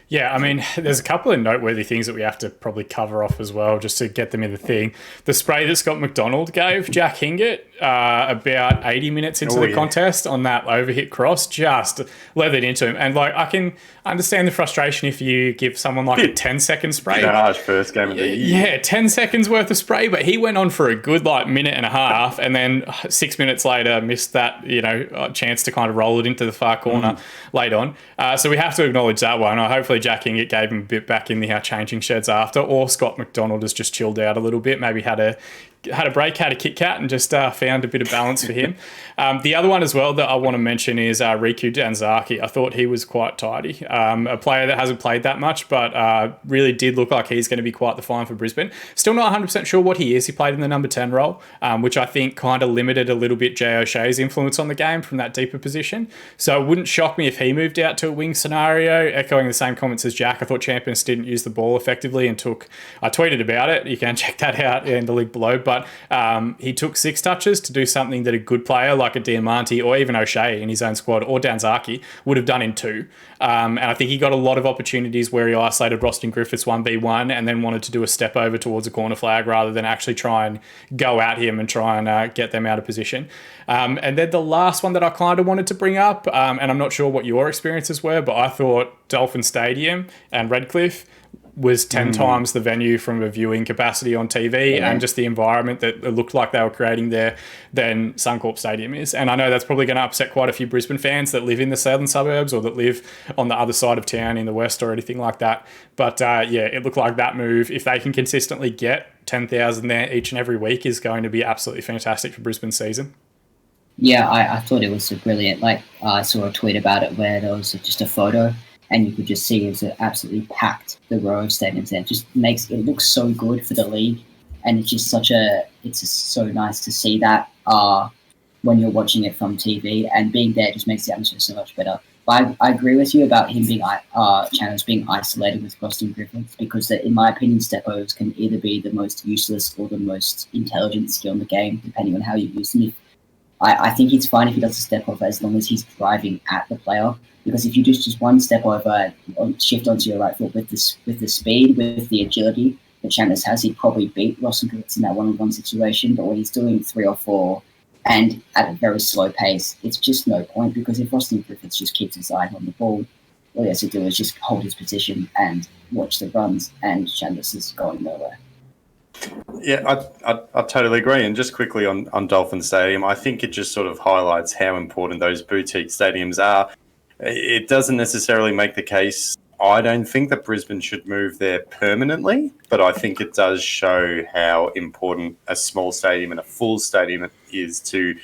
Yeah, I mean, there's a couple of noteworthy things that we have to probably cover off as well, just to get them in the thing. The spray that Scott McDonald gave Jack Hingett about 80 minutes into the contest on that overhit cross, just leathered into him. And I can understand the frustration if you give someone a 10-second spray. First game of the year. Yeah, 10 seconds worth of spray, but he went on for a good minute and a half, and then 6 minutes later missed that chance to kind of roll it into the far corner late on. So we have to acknowledge that one. Hopefully Jack Hingett gave him a bit back in the changing sheds after, or Scott McDonald has just chilled out a little bit, maybe had a break, had a Kit Kat, and just found a bit of balance for him. The other one as well that I want to mention is Riku Danzaki. I thought he was quite tidy. A player that hasn't played that much, but really did look like he's going to be quite the find for Brisbane. Still not 100% sure what he is. He played in the number 10 role, which I think kind of limited a little bit Jay O'Shea's influence on the game from that deeper position. So it wouldn't shock me if he moved out to a wing scenario, echoing the same comments as Jack. I thought Champions didn't use the ball effectively and I tweeted about it. You can check that out in the link below. But he took 6 touches to do something that a good player like a Diamante or even O'Shea in his own squad, or Danzaki, would have done in 2. And I think he got a lot of opportunities where he isolated Roston Griffiths 1v1 and then wanted to do a step over towards a corner flag rather than actually try and go at him and try and get them out of position. And then the last one that I kind of wanted to bring up, and I'm not sure what your experiences were, but I thought Dolphin Stadium and Redcliffe was 10 times the venue from a viewing capacity on TV and just the environment that it looked like they were creating there than Suncorp Stadium is. And I know that's probably going to upset quite a few Brisbane fans that live in the southern suburbs or that live on the other side of town in the west or anything like that. But it looked like that move, if they can consistently get 10,000 there each and every week, is going to be absolutely fantastic for Brisbane's season. Yeah, I thought it was brilliant. I saw a tweet about it where there was just a photo and you could just see it was absolutely packed, the row of stadiums there. It just makes it look so good for the league, and it's just so nice to see that when you're watching it from TV, and being there just makes the atmosphere so much better. I agree with you about him being Chandler's being isolated with Boston Griffiths, because in my opinion, step overs can either be the most useless or the most intelligent skill in the game, depending on how you use them. I think it's fine if he does a step over as long as he's driving at the player. Because if you just one step over, shift onto your right foot with the speed, with the agility that Chandler's has, he'd probably beat Ross and Griffiths in that one-on-one situation. But when he's doing 3 or 4 and at a very slow pace, it's just no point, because if Ross and Griffiths just keeps his eye on the ball, all he has to do is just hold his position and watch the runs, and Chandler's is going nowhere. Yeah, I totally agree. And just quickly on Dolphin Stadium, I think it just sort of highlights how important those boutique stadiums are. It doesn't necessarily make the case, I don't think, that Brisbane should move there permanently, but I think it does show how important a small stadium and a full stadium is to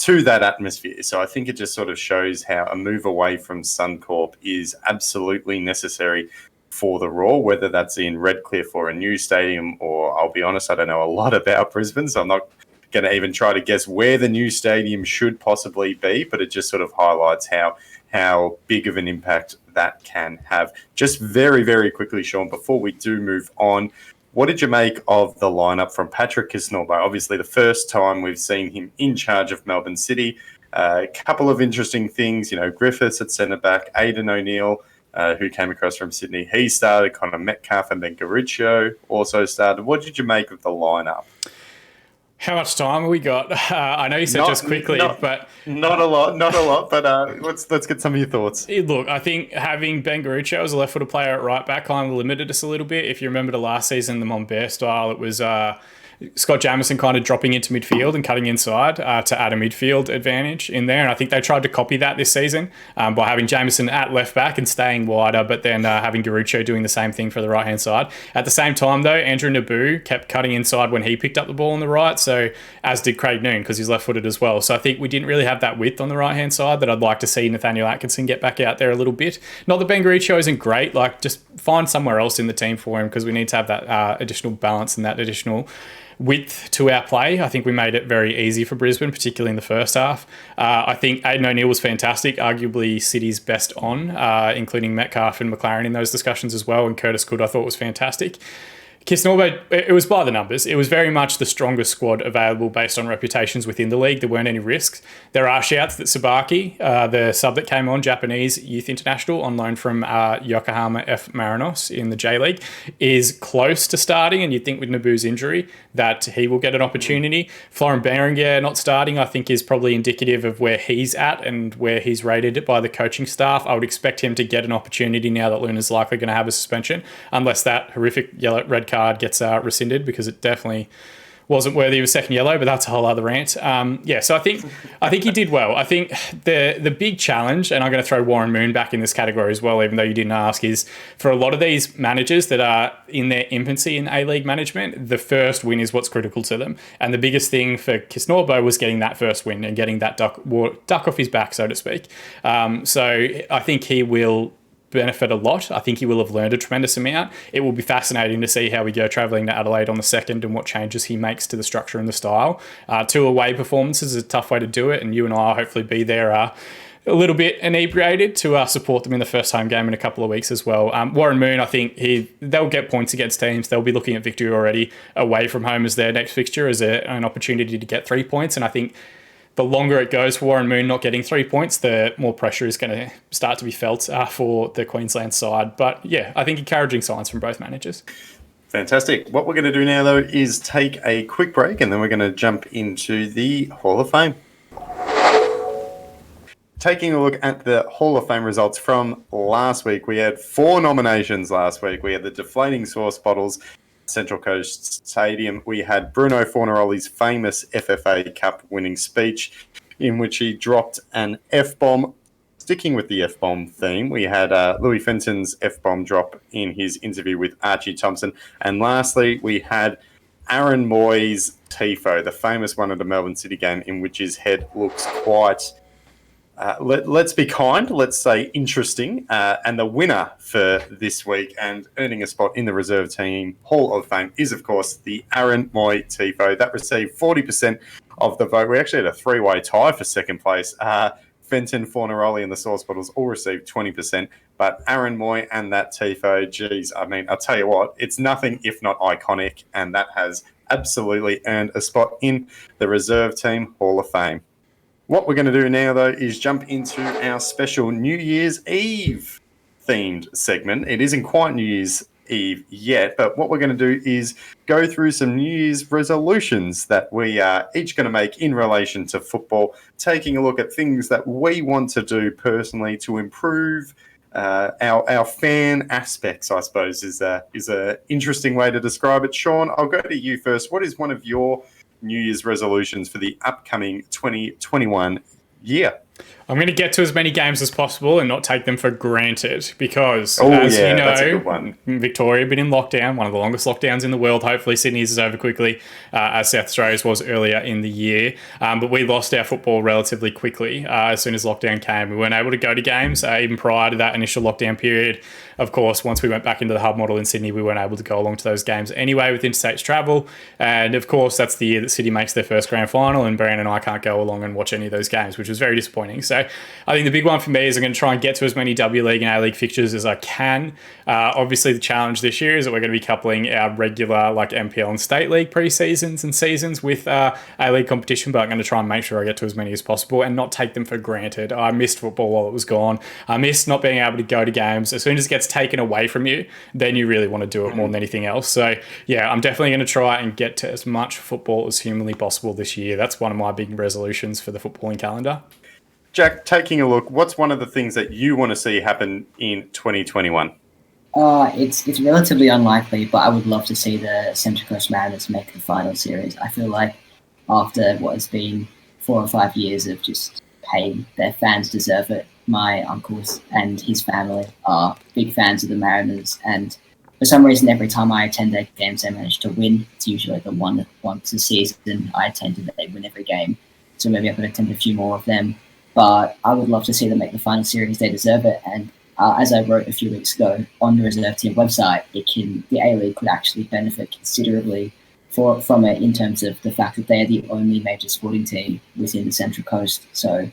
that atmosphere. So I think it just sort of shows how a move away from Suncorp is absolutely necessary for the Raw, whether that's in Redcliffe or a new stadium, or I'll be honest, I don't know a lot about Brisbane, so I'm not going to even try to guess where the new stadium should possibly be, but it just sort of highlights how big of an impact that can have. Just very, very quickly, Sean, before we do move on, what did you make of the lineup from Patrick Kisnorbo? Obviously, the first time we've seen him in charge of Melbourne City. A couple of interesting things, Griffiths at centre back, Aidan O'Neill, who came across from Sydney. He started, Connor Metcalf, and then Garuccio also started. What did you make of the lineup? How much time have we got? I know you said just quickly, but not a lot. But let's get some of your thoughts. Look, I think having Ben Garuccio as a left-footed player at right back kind of limited us a little bit. If you remember the last season, the Monbear style, it was Scott Jamieson kind of dropping into midfield and cutting inside to add a midfield advantage in there. And I think they tried to copy that this season by having Jamieson at left back and staying wider, but then having Garuccio doing the same thing for the right-hand side. At the same time, though, Andrew Naboo kept cutting inside when he picked up the ball on the right, so as did Craig Noon, because he's left-footed as well. So I think we didn't really have that width on the right-hand side that I'd like to see Nathaniel Atkinson get back out there a little bit. Not that Ben Garuccio isn't great, just find somewhere else in the team for him, because we need to have that additional balance and that additional width to our play. I think we made it very easy for Brisbane, particularly in the first half. I think Aidan O'Neill was fantastic, arguably City's best on, including Metcalf and McLaren in those discussions as well, and Curtis Good I thought was fantastic. Kisnorbo, it was by the numbers. It was very much the strongest squad available based on reputations within the league. There weren't any risks. There are shouts that Sabaki, the sub that came on, Japanese youth international on loan from Yokohama F. Marinos in the J-League, is close to starting, and you'd think with Naboo's injury that he will get an opportunity. Florent Berenguer not starting, I think, is probably indicative of where he's at and where he's rated by the coaching staff. I would expect him to get an opportunity now that Luna's likely going to have a suspension, unless that horrific red card gets rescinded, because it definitely wasn't worthy of a second yellow, but that's a whole other rant. So I think he did well. I think the big challenge, and I'm going to throw Warren Moon back in this category as well, even though you didn't ask, is for a lot of these managers that are in their infancy in A-League management, the first win is what's critical to them. And the biggest thing for Kisnorbo was getting that first win and getting that duck off his back, so to speak. So I think he will benefit a lot. I think he will have learned a tremendous amount. It will be fascinating to see how we go travelling to Adelaide on the 2nd and what changes he makes to the structure and the style. 2 away performances is a tough way to do it, and you and I will hopefully be there a little bit inebriated to support them in the first home game in a couple of weeks as well. Warren Moon, I think they'll get points against teams. They'll be looking at victory already away from home as their next fixture as an opportunity to get 3 points, and I think the longer it goes for Warren Moon not getting 3 points, the more pressure is going to start to be felt for the Queensland side. But yeah, I think encouraging signs from both managers. Fantastic. What we're going to do now, though, is take a quick break, and then we're going to jump into the Hall of Fame. Taking a look at the Hall of Fame results from last week, we had 4 nominations last week. We had the Deflating Sauce Bottles, Central Coast Stadium. We had Bruno Fornaroli's famous FFA Cup winning speech, in which he dropped an F-bomb. Sticking with the F-bomb theme, we had Louis Fenton's F-bomb drop in his interview with Archie Thompson. And lastly, we had Aaron Moy's Tifo, the famous one at the Melbourne City game, in which his head looks quite... let's be kind, let's say interesting. And the winner for this week and earning a spot in the reserve team Hall of Fame is, of course, the Aaron Moy Tifo. That received 40% of the vote. We actually had a 3-way tie for second place. Fenton, Fornaroli, and the Sauce Bottles all received 20%. But Aaron Moy and that Tifo, geez, I mean, I'll tell you what, it's nothing if not iconic, and that has absolutely earned a spot in the Reserve Team Hall of Fame. What we're going to do now, though, is jump into our special New Year's Eve themed segment. It isn't quite New Year's Eve yet, but what we're going to do is go through some New Year's resolutions that we are each going to make in relation to football, taking a look at things that we want to do personally to improve our fan aspects, I suppose, is a interesting way to describe it. Sean, I'll go to you first. What is one of your New Year's resolutions for the upcoming 2021 year? I'm going to get to as many games as possible and not take them for granted because, that's a good one. Victoria been in lockdown, one of the longest lockdowns in the world. Hopefully Sydney's is over quickly, as South Australia's was earlier in the year. But we lost our football relatively quickly as soon as lockdown came. We weren't able to go to games even prior to that initial lockdown period. Of course, once we went back into the hub model in Sydney, we weren't able to go along to those games anyway with interstate travel. And of course, that's the year that City makes their first grand final, and Brian and I can't go along and watch any of those games, which was very disappointing. So I think the big one for me is I'm going to try and get to as many W League and A League fixtures as I can. Obviously, the challenge this year is that we're going to be coupling our regular like NPL and State League pre-seasons and seasons with A League competition, but I'm going to try and make sure I get to as many as possible and not take them for granted. I missed football while it was gone. I missed not being able to go to games. As soon as it gets taken away from you, then you really want to do it more than anything else. So yeah, I'm definitely going to try and get to as much football as humanly possible this year. That's one of my big resolutions for the footballing calendar. Jack, taking a look, what's one of the things that you want to see happen in 2021? It's relatively unlikely, but I would love to see the Central Coast Mariners make the final series. I feel like after what has been 4 or 5 years of just pain, their fans deserve it. My uncles and his family are big fans of the Mariners, and for some reason, every time I attend their games, they manage to win. It's usually the one once a season I attend, and they win every game. So maybe I could attend a few more of them. But I would love to see them make the final series. They deserve it. And as I wrote a few weeks ago on the Reserve Team website, the A-League could actually benefit considerably from it in terms of the fact that they are the only major sporting team within the Central Coast. So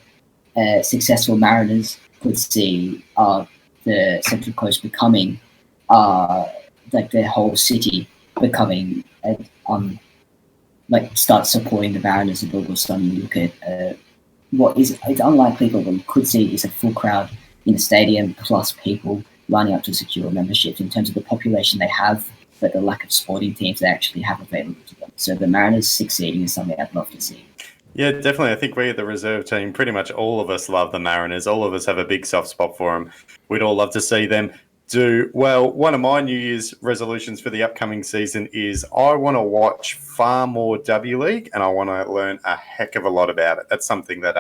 successful Mariners could see the Central Coast becoming, like their whole city becoming, start supporting the Mariners of all of a sudden. You look at it's unlikely, but what we could see is a full crowd in the stadium, plus people lining up to secure memberships in terms of the population they have, but the lack of sporting teams they actually have available to them. So the Mariners succeeding is something I'd love to see. Yeah, definitely. I think we, the reserve team, pretty much all of us love the Mariners. All of us have a big soft spot for them. We'd all love to see them do well. One of my New Year's resolutions for the upcoming season is I want to watch far more W League, and I want to learn a heck of a lot about it. That's something that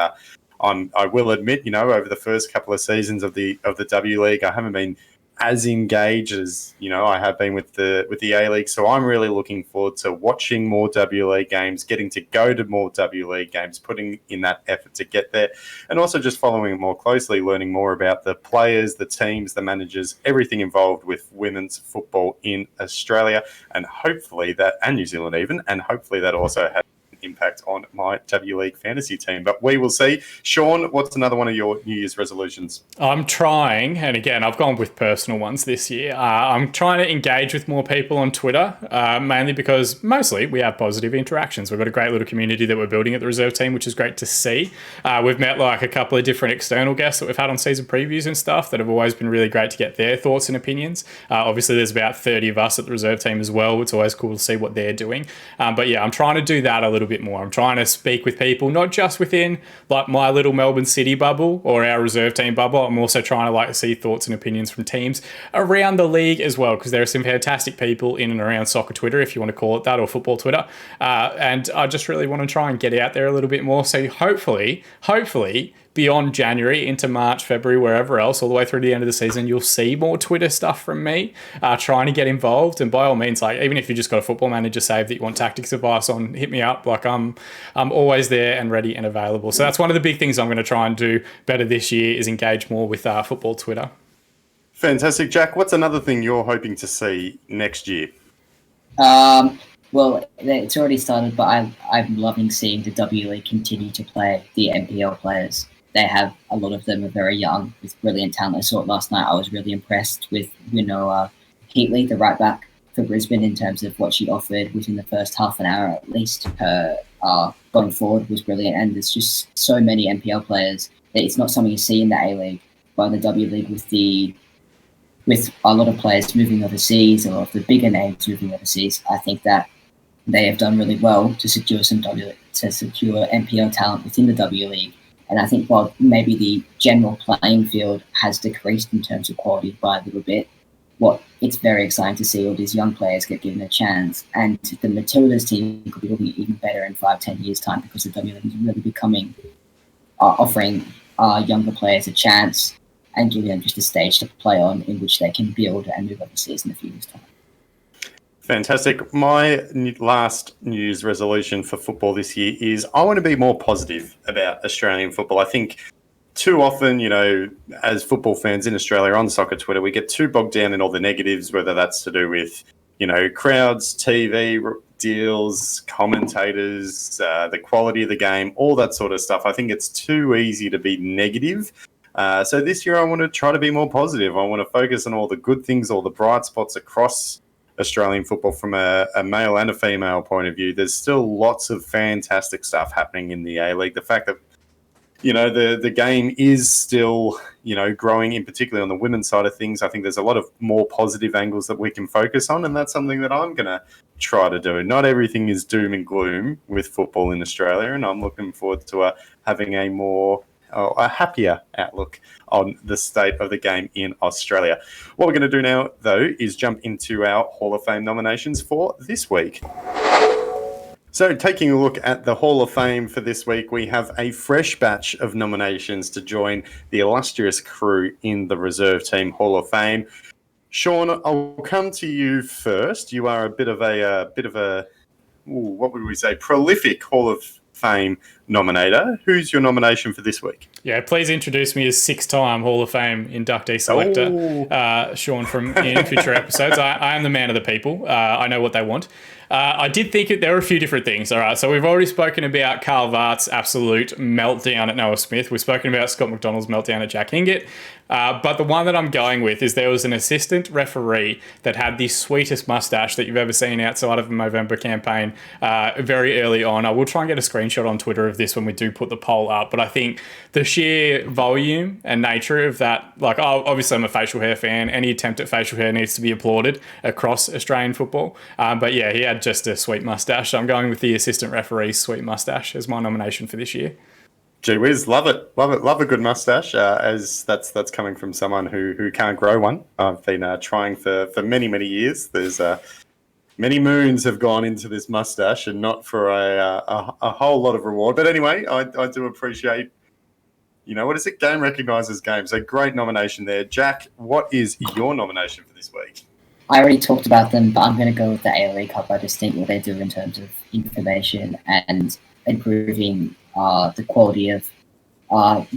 I will admit, over the first couple of seasons of the W League, I haven't been as engaged as I have been with the A League. So I'm really looking forward to watching more W League games, getting to go to more W League games, putting in that effort to get there, and also just following it more closely, learning more about the players, the teams, the managers, everything involved with women's football in Australia, and New Zealand even, and hopefully that also has impact on my W League fantasy team, but we will see. Sean, what's another one of your New Year's resolutions? I'm trying, and again, I've gone with personal ones this year. I'm trying to engage with more people on Twitter, mainly because mostly we have positive interactions. We've got a great little community that we're building at the reserve team, which is great to see. We've met like a couple of different external guests that we've had on season previews and stuff that have always been really great to get their thoughts and opinions. Obviously, there's about 30 of us at the reserve team as well. It's always cool to see what they're doing. But yeah, I'm trying to do that a little bit more. I'm trying to speak with people, not just within like my little Melbourne City bubble or our reserve team bubble. I'm also trying to see thoughts and opinions from teams around the league as well, because there are some fantastic people in and around soccer Twitter, if you want to call it that, or football Twitter. And I just really want to try and get out there a little bit more. So hopefully, beyond January into March, February, wherever else, all the way through to the end of the season, you'll see more Twitter stuff from me, trying to get involved. And by all means, even if you just got a football manager save that you want tactics advice on, hit me up. I'm always there and ready and available. So that's one of the big things I'm going to try and do better this year, is engage more with football Twitter. Fantastic. Jack, what's another thing you're hoping to see next year? Well, it's already started, but I'm loving seeing the W League continue to play the NPL players. they have a lot of them are very young with brilliant talent. I saw it last night. I was really impressed with Winoa Heatley, the right back for Brisbane, in terms of what she offered within the first half an hour at least. Her going forward was brilliant, and there's just so many NPL players that it's not something you see in the A-League, but in the W League with a lot of players moving overseas, or the bigger names moving overseas. I think that they have done really well to secure NPL talent within the W League. And I think while maybe the general playing field has decreased in terms of quality by a little bit, it's very exciting to see all these young players get given a chance. And the Matildas team could be looking even better in 5-10 years' time, because the W League is really becoming, offering younger players a chance and giving them just a stage to play on in which they can build and move overseas in a few years' time. Fantastic. My last news resolution for football this year is I want to be more positive about Australian football. I think too often, as football fans in Australia on soccer Twitter, we get too bogged down in all the negatives, whether that's to do with, crowds, TV deals, commentators, the quality of the game, all that sort of stuff. I think it's too easy to be negative. So this year I want to try to be more positive. I want to focus on all the good things, all the bright spots across Australian football from a male and a female point of view. There's still lots of fantastic stuff happening in the A-League. The fact that, the game is still, growing, in particular on the women's side of things. I think there's a lot of more positive angles that we can focus on, and that's something that I'm going to try to do. Not everything is doom and gloom with football in Australia, and I'm looking forward to having a happier outlook on the state of the game in Australia. What we're going to do now, though, is jump into our Hall of Fame nominations for this week. So taking a look at the Hall of Fame for this week, we have a fresh batch of nominations to join the illustrious crew in the Reserve Team Hall of Fame. Sean, I'll come to you first. You are a bit of a what would we say, prolific Hall of Fame nominator. Who's your nomination for this week? Yeah, please introduce me as 6-time Hall of Fame inductee selector, Sean, in future episodes. I am the man of the people. I know what they want. I did think there were a few different things. All right, so we've already spoken about Carl Vart's absolute meltdown at Noah Smith. We've spoken about Scott McDonald's meltdown at Jack Hingett. But the one that I'm going with is there was an assistant referee that had the sweetest mustache that you've ever seen outside of a Movember campaign very early on. I will try and get a screenshot on Twitter of this when we do put the poll up. But I think the sheer volume and nature of that, obviously I'm a facial hair fan. Any attempt at facial hair needs to be applauded across Australian football. But yeah, he had just a sweet mustache. So I'm going with the assistant referee's sweet mustache as my nomination for this year. Gee whiz, love it. Love a good mustache, as that's coming from someone who can't grow one. I've been trying for many, many years. There's many moons have gone into this mustache, and not for a whole lot of reward. But anyway, I do appreciate, what is it? Game recognises game. So great nomination there. Jack, what is your nomination for this week? I already talked about them, but I'm going to go with the ALE Cup. I just think what they do in terms of information and improving the quality of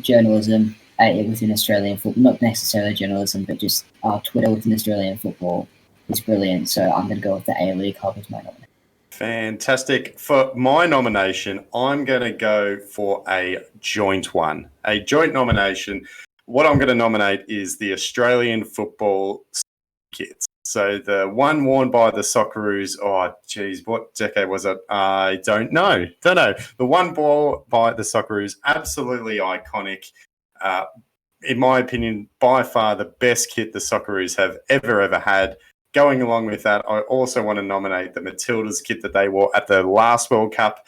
journalism within Australian football, not necessarily journalism, but just Twitter within Australian football is brilliant. So I'm going to go with the A-League Cup as my nomination. Fantastic. For my nomination, I'm going to go for a joint nomination. What I'm going to nominate is the Australian football kits. So the one worn by the Socceroos, what decade was it? I don't know. The one worn by the Socceroos, absolutely iconic. In my opinion, by far the best kit the Socceroos have ever had. Going along with that, I also want to nominate the Matildas kit that they wore at the last World Cup.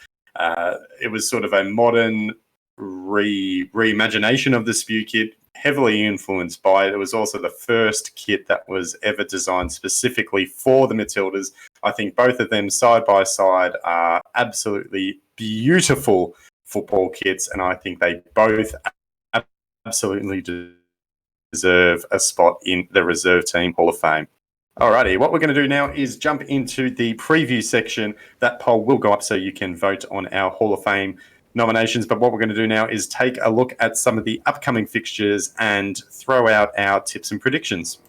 It was sort of a modern reimagination of the Spew kit, heavily influenced by it. It was also the first kit that was ever designed specifically for the Matildas. I think both of them side by side are absolutely beautiful football kits, and I think they both absolutely deserve a spot in the Reserve Team Hall of Fame. Alrighty, what we're going to do now is jump into the preview section. That poll will go up so you can vote on our Hall of Fame nominations. But what we're going to do now is take a look at some of the upcoming fixtures and throw out our tips and predictions.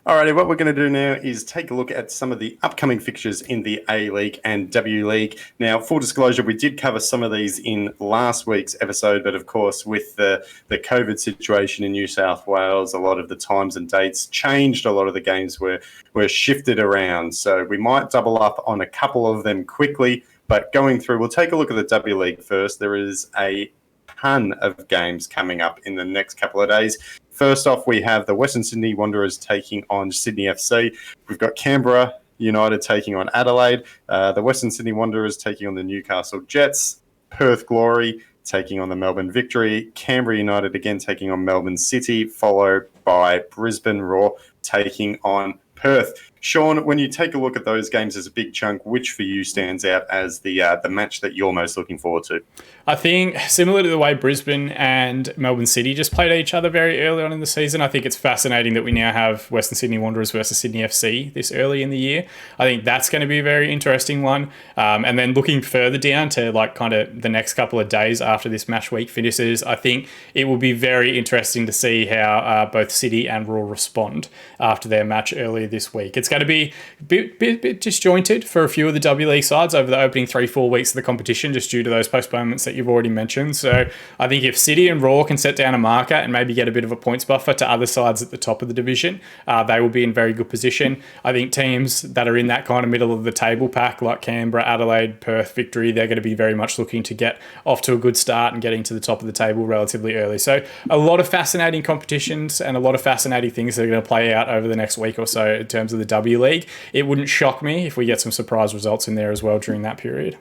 Alrighty, what we're going to do now is take a look at some of the upcoming fixtures in the A-League and W-League. Now, full disclosure, we did cover some of these in last week's episode, but of course, with the COVID situation in New South Wales, a lot of the times and dates changed. A lot of the games were shifted around. So we might double up on a couple of them quickly, but going through, we'll take a look at the W-League first. There is a ton of games coming up in the next couple of days. First off, we have the Western Sydney Wanderers taking on Sydney FC. We've got Canberra United taking on Adelaide. The Western Sydney Wanderers taking on the Newcastle Jets. Perth Glory taking on the Melbourne Victory. Canberra United again taking on Melbourne City, followed by Brisbane Roar taking on Perth. Sean, when you take a look at those games as a big chunk, which for you stands out as the match that you're most looking forward to? I think similar to the way Brisbane and Melbourne City just played each other very early on in the season, I think it's fascinating that we now have Western Sydney Wanderers versus Sydney FC this early in the year. I think that's going to be a very interesting one. And then looking further down to like kind of the next couple of days after this match week finishes, I think it will be very interesting to see how both City and Roar respond after their match earlier this week. It's going to be a bit disjointed for a few of the W-League sides over the opening 3-4 weeks of the competition, just due to those postponements that you've already mentioned. So I think if City and Roar can set down a marker and maybe get a bit of a points buffer to other sides at the top of the division, they will be in very good position. I think teams that are in that kind of middle of the table pack, like Canberra, Adelaide, Perth, Victory, they're going to be very much looking to get off to a good start and getting to the top of the table relatively early. So a lot of fascinating competitions and a lot of fascinating things that are going to play out over the next week or so in terms of the W-League. It wouldn't shock me if we get some surprise results in there as well during that period.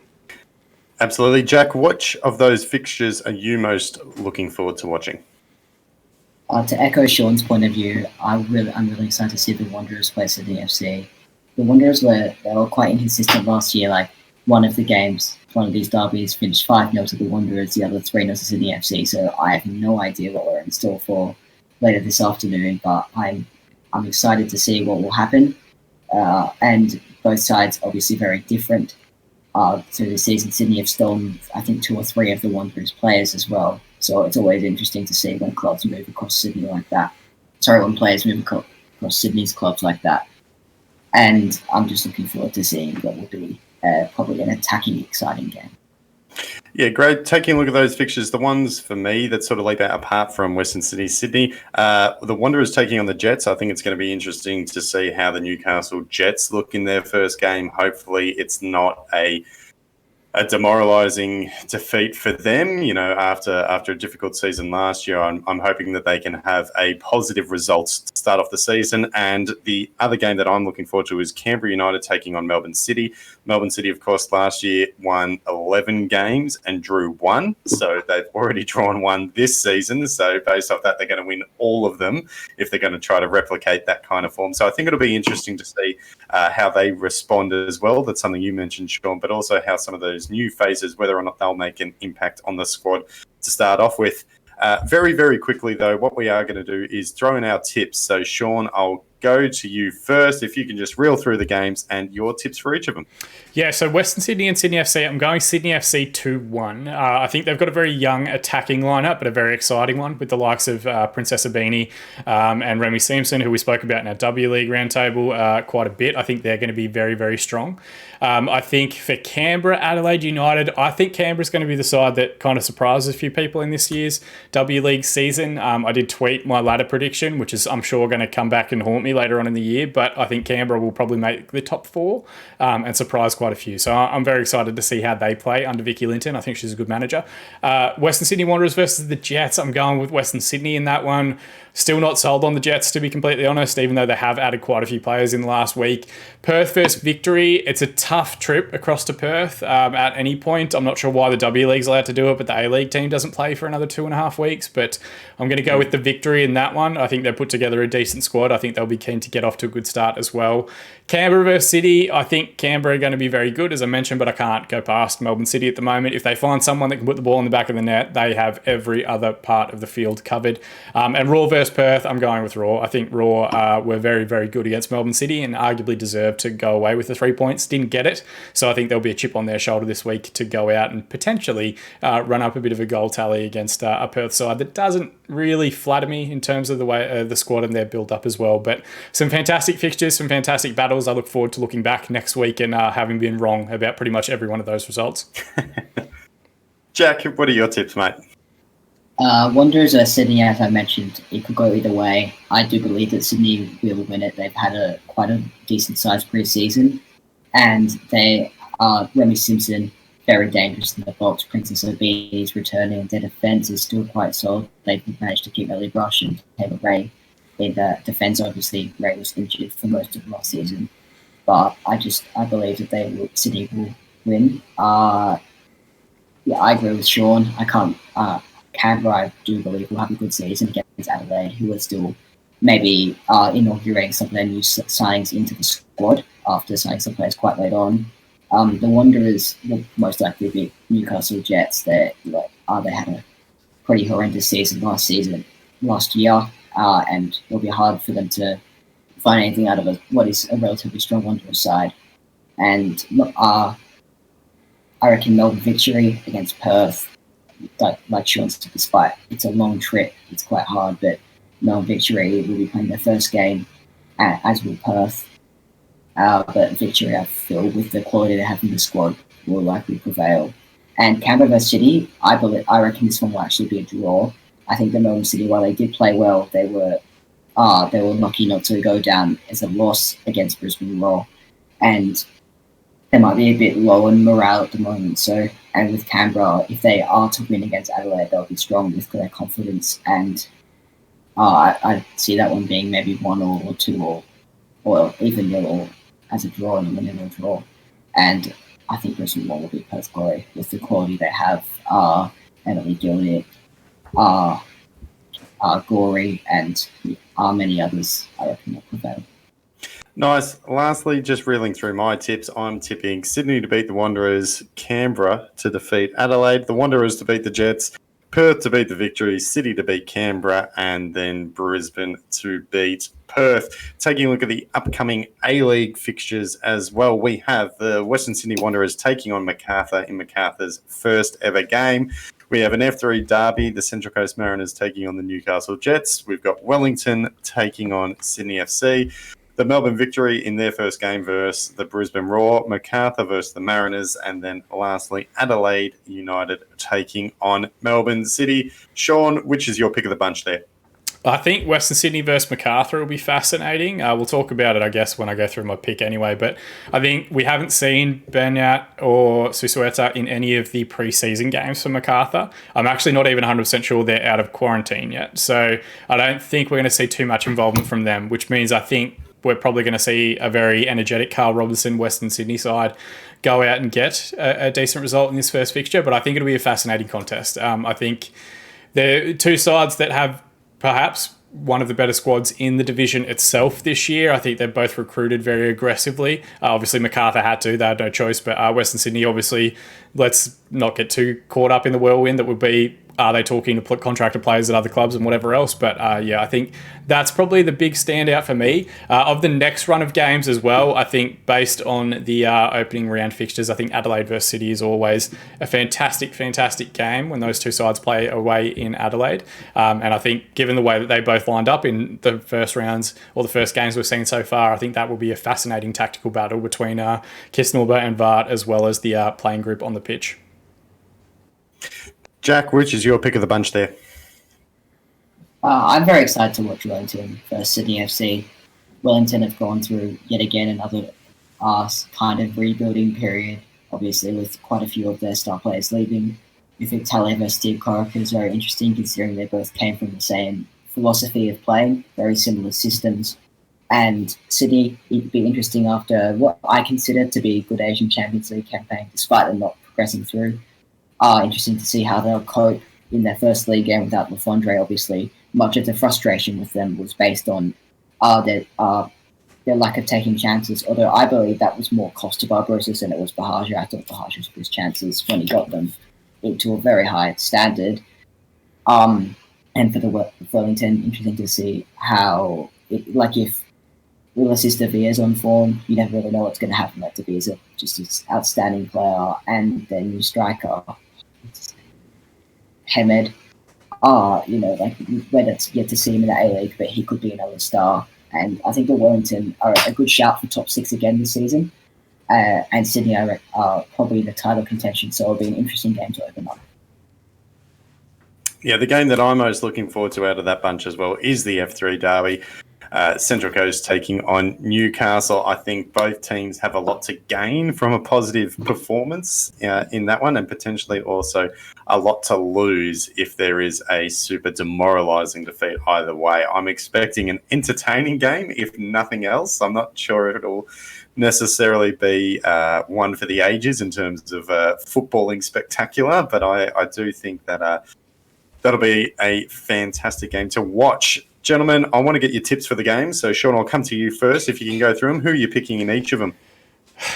Absolutely. Jack, which of those fixtures are you most looking forward to watching? To echo Sean's point of view, I'm really excited to see the Wanderers play Sydney FC. The Wanderers were quite inconsistent last year. Like one of these derbies finished 5-0 to the Wanderers, the other 3-0 to Sydney FC. So I have no idea what we're in store for later this afternoon, but I'm excited to see what will happen. And both sides obviously very different. Through the season, Sydney have stolen, I think, 2 or 3 of the Wanderers players as well. So it's always interesting to see when clubs move across Sydney like that. When players move across Sydney's clubs like that. And I'm just looking forward to seeing what will be probably an attacking, exciting game. Yeah, great. Taking a look at those fixtures, the ones for me that sort of leap out apart from Western Sydney, the Wanderers taking on the Jets. I think it's going to be interesting to see how the Newcastle Jets look in their first game. Hopefully it's not a demoralising defeat for them. You know, after a difficult season last year, I'm hoping that they can have a positive result to start off the season. And the other game that I'm looking forward to is Canberra United taking on Melbourne City. Melbourne City, of course, last year won 11 games and drew 1. So they've already drawn 1 this season. So based off that, they're going to win all of them if they're going to try to replicate that kind of form. So I think it'll be interesting to see how they respond as well. That's something you mentioned, Sean, but also how some of those new faces, whether or not they'll make an impact on the squad to start off with. Very, very quickly, though, what we are going to do is throw in our tips. So, Sean, I'll go to you first. If you can just reel through the games and your tips for each of them. Yeah, so Western Sydney and Sydney FC, I'm going Sydney FC 2-1. I think they've got a very young attacking lineup, but a very exciting one with the likes of Princess Abini and Remy Simpson, who we spoke about in our W-League roundtable quite a bit. I think they're going to be very, very strong. I think for Canberra, Adelaide United, I think Canberra's going to be the side that kind of surprises a few people in this year's W-League season. I did tweet my ladder prediction, which is, I'm sure, going to come back and haunt me later on in the year, but I think Canberra will probably make the top 4 and surprise quite a few. So I'm very excited to see how they play under Vicky Linton. I think she's a good manager. Western Sydney Wanderers versus the Jets. I'm going with Western Sydney in that one. Still not sold on the Jets, to be completely honest, even though they have added quite a few players in the last week. Perth versus Victory. It's a tough trip across to Perth at any point. I'm not sure why the W-League's allowed to do it, but the A-League team doesn't play for another 2.5 weeks. But I'm going to go with the Victory in that one. I think they've put together a decent squad. I think they'll be keen to get off to a good start as well. Canberra versus City. I think Canberra are going to be very good, as I mentioned, but I can't go past Melbourne City at the moment. If they find someone that can put the ball in the back of the net, they have every other part of the field covered. And Roar versus Perth, I'm going with Roar. I think Roar were very, very good against Melbourne City and arguably deserved to go away with the 3 points. Didn't get it. So I think there'll be a chip on their shoulder this week to go out and potentially run up a bit of a goal tally against a Perth side that doesn't really flatter me in terms of the way the squad and their build up as well. But some fantastic fixtures, some fantastic battles. I look forward to looking back next week and having been wrong about pretty much every one of those results. Jack, what are your tips, mate? Wanderers are Sydney, as I mentioned. It could go either way. I do believe that Sydney will win it. They've had quite a decent sized pre-season, and they are Remy Simpson, very dangerous in the box. Princess Obini is returning. Their defence is still quite solid. They've managed to keep Ellie Brush and Taylor Ray in the defence. Obviously, Ray was injured for most of last season, but I believe that Sydney will win. Yeah, I agree with Sean. I can't. Canberra, I do believe, will have a good season against Adelaide, who are still maybe inaugurating some of their new signings into the squad after signing some players quite late on. The Wanderers will most likely be Newcastle Jets. They had a pretty horrendous season last year, and it'll be hard for them to find anything out of what is a relatively strong Wanderers side. And I reckon Melbourne victory against Perth. Like Sean said, despite it's a long trip, it's quite hard, but Melbourne victory will be playing their first game, as will Perth. But victory, I feel, with the quality they have in the squad, will likely prevail. And Canberra vs City, I reckon this one will actually be a draw. I think the Melbourne City, while they did play well, they were lucky not to go down as a loss against Brisbane Roar, and they might be a bit low in morale at the moment. So, and with Canberra, if they are to win against Adelaide, they'll be strong with their confidence. And I see that one being maybe 1-1 or 2-2, or even 0 as a draw and a 1-0 draw. And I think Brisbane Roar will be Perth Glory with the quality they have. Emily Gilnick, Gorey, and many others. I reckon will prevail. Nice. Lastly, just reeling through my tips, I'm tipping Sydney to beat the Wanderers, Canberra to defeat Adelaide, the Wanderers to beat the Jets, Perth to beat the Victory, City to beat Canberra, and then Brisbane to beat Perth. Taking a look at the upcoming A-League fixtures as well, we have the Western Sydney Wanderers taking on Macarthur in Macarthur's first ever game. We have an F3 derby, the Central Coast Mariners taking on the Newcastle Jets. We've got Wellington taking on Sydney FC. The Melbourne Victory in their first game versus the Brisbane Roar, Macarthur versus the Mariners, and then lastly, Adelaide United taking on Melbourne City. Sean, which is your pick of the bunch there? I think Western Sydney versus Macarthur will be fascinating. We'll talk about it, I guess, when I go through my pick anyway. But I think we haven't seen Bernat or Susueta in any of the pre-season games for Macarthur. I'm actually not even 100% sure they're out of quarantine yet. So I don't think we're going to see too much involvement from them, which means I think we're probably going to see a very energetic Carl Robinson Western Sydney side go out and get a decent result in this first fixture. But I think it'll be a fascinating contest. I think they're two sides that have perhaps one of the better squads in the division itself this year. I think they've both recruited very aggressively. Obviously, Macarthur had to. They had no choice. But Western Sydney, obviously, let's not get too caught up in the whirlwind that would be, are they talking to contracted players at other clubs and whatever else? But yeah, I think that's probably the big standout for me. Of the next run of games as well, I think based on the opening round fixtures, I think Adelaide versus City is always a fantastic, fantastic game when those two sides play away in Adelaide. And I think given the way that they both lined up in the first rounds or the first games we've seen so far, I think that will be a fascinating tactical battle between Kisnorba and Vart as well as the playing group on the pitch. Jack, which is your pick of the bunch there? I'm very excited to watch Wellington versus Sydney FC. Wellington have gone through yet again another kind of rebuilding period, obviously with quite a few of their star players leaving. I think Talia versus Steve Corica is very interesting considering they both came from the same philosophy of playing, very similar systems. And Sydney, it'd be interesting after what I consider to be a good Asian Champions League campaign, despite them not progressing through. Interesting to see how they'll cope in their first league game without Lafondre. Obviously, much of the frustration with them was based on their lack of taking chances, although I believe that was more cost to Barbarossa than it was Bahaja. I thought Bahaja took his chances when he got them into a very high standard. And for the Wellington, interesting to see how, if Ulysses De Vere's on form, you never really know what's going to happen. Like De Vere's just an outstanding player, and their new striker, Hamed, we're yet to see him in the A-League, but he could be another star. And I think the Wellington are a good shout for top 6 again this season. And Sydney are probably in the title contention, so it'll be an interesting game to open up. Yeah, the game that I'm most looking forward to out of that bunch as well is the F3 derby. Central Coast taking on Newcastle. I think both teams have a lot to gain from a positive performance in that one, and potentially also a lot to lose if there is a super demoralising defeat either way. I'm expecting an entertaining game, if nothing else. I'm not sure if it'll necessarily be one for the ages in terms of footballing spectacular, but I do think that that'll be a fantastic game to watch. Gentlemen, I want to get your tips for the game. So, Sean, I'll come to you first. If you can go through them, who are you picking in each of them?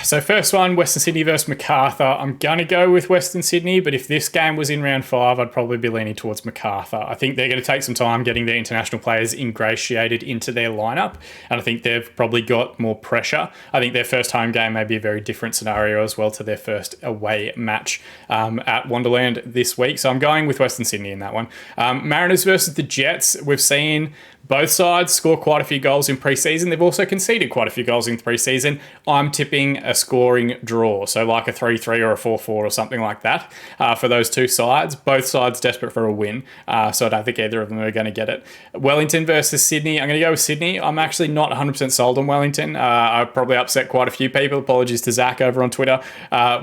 So first one, Western Sydney versus Macarthur. I'm going to go with Western Sydney, but if this game was in round 5, I'd probably be leaning towards Macarthur. I think they're going to take some time getting their international players ingratiated into their lineup, and I think they've probably got more pressure. I think their first home game may be a very different scenario as well to their first away match at Wonderland this week. So I'm going with Western Sydney in that one. Mariners versus the Jets. We've seen both sides score quite a few goals in pre-season. They've also conceded quite a few goals in pre-season. I'm tipping a scoring draw, so like a 3-3 or a 4-4 or something like that for those two sides. Both sides desperate for a win, so I don't think either of them are going to get it. Wellington versus Sydney. I'm going to go with Sydney. I'm actually not 100% sold on Wellington. I probably upset quite a few people. Apologies to Zach over on Twitter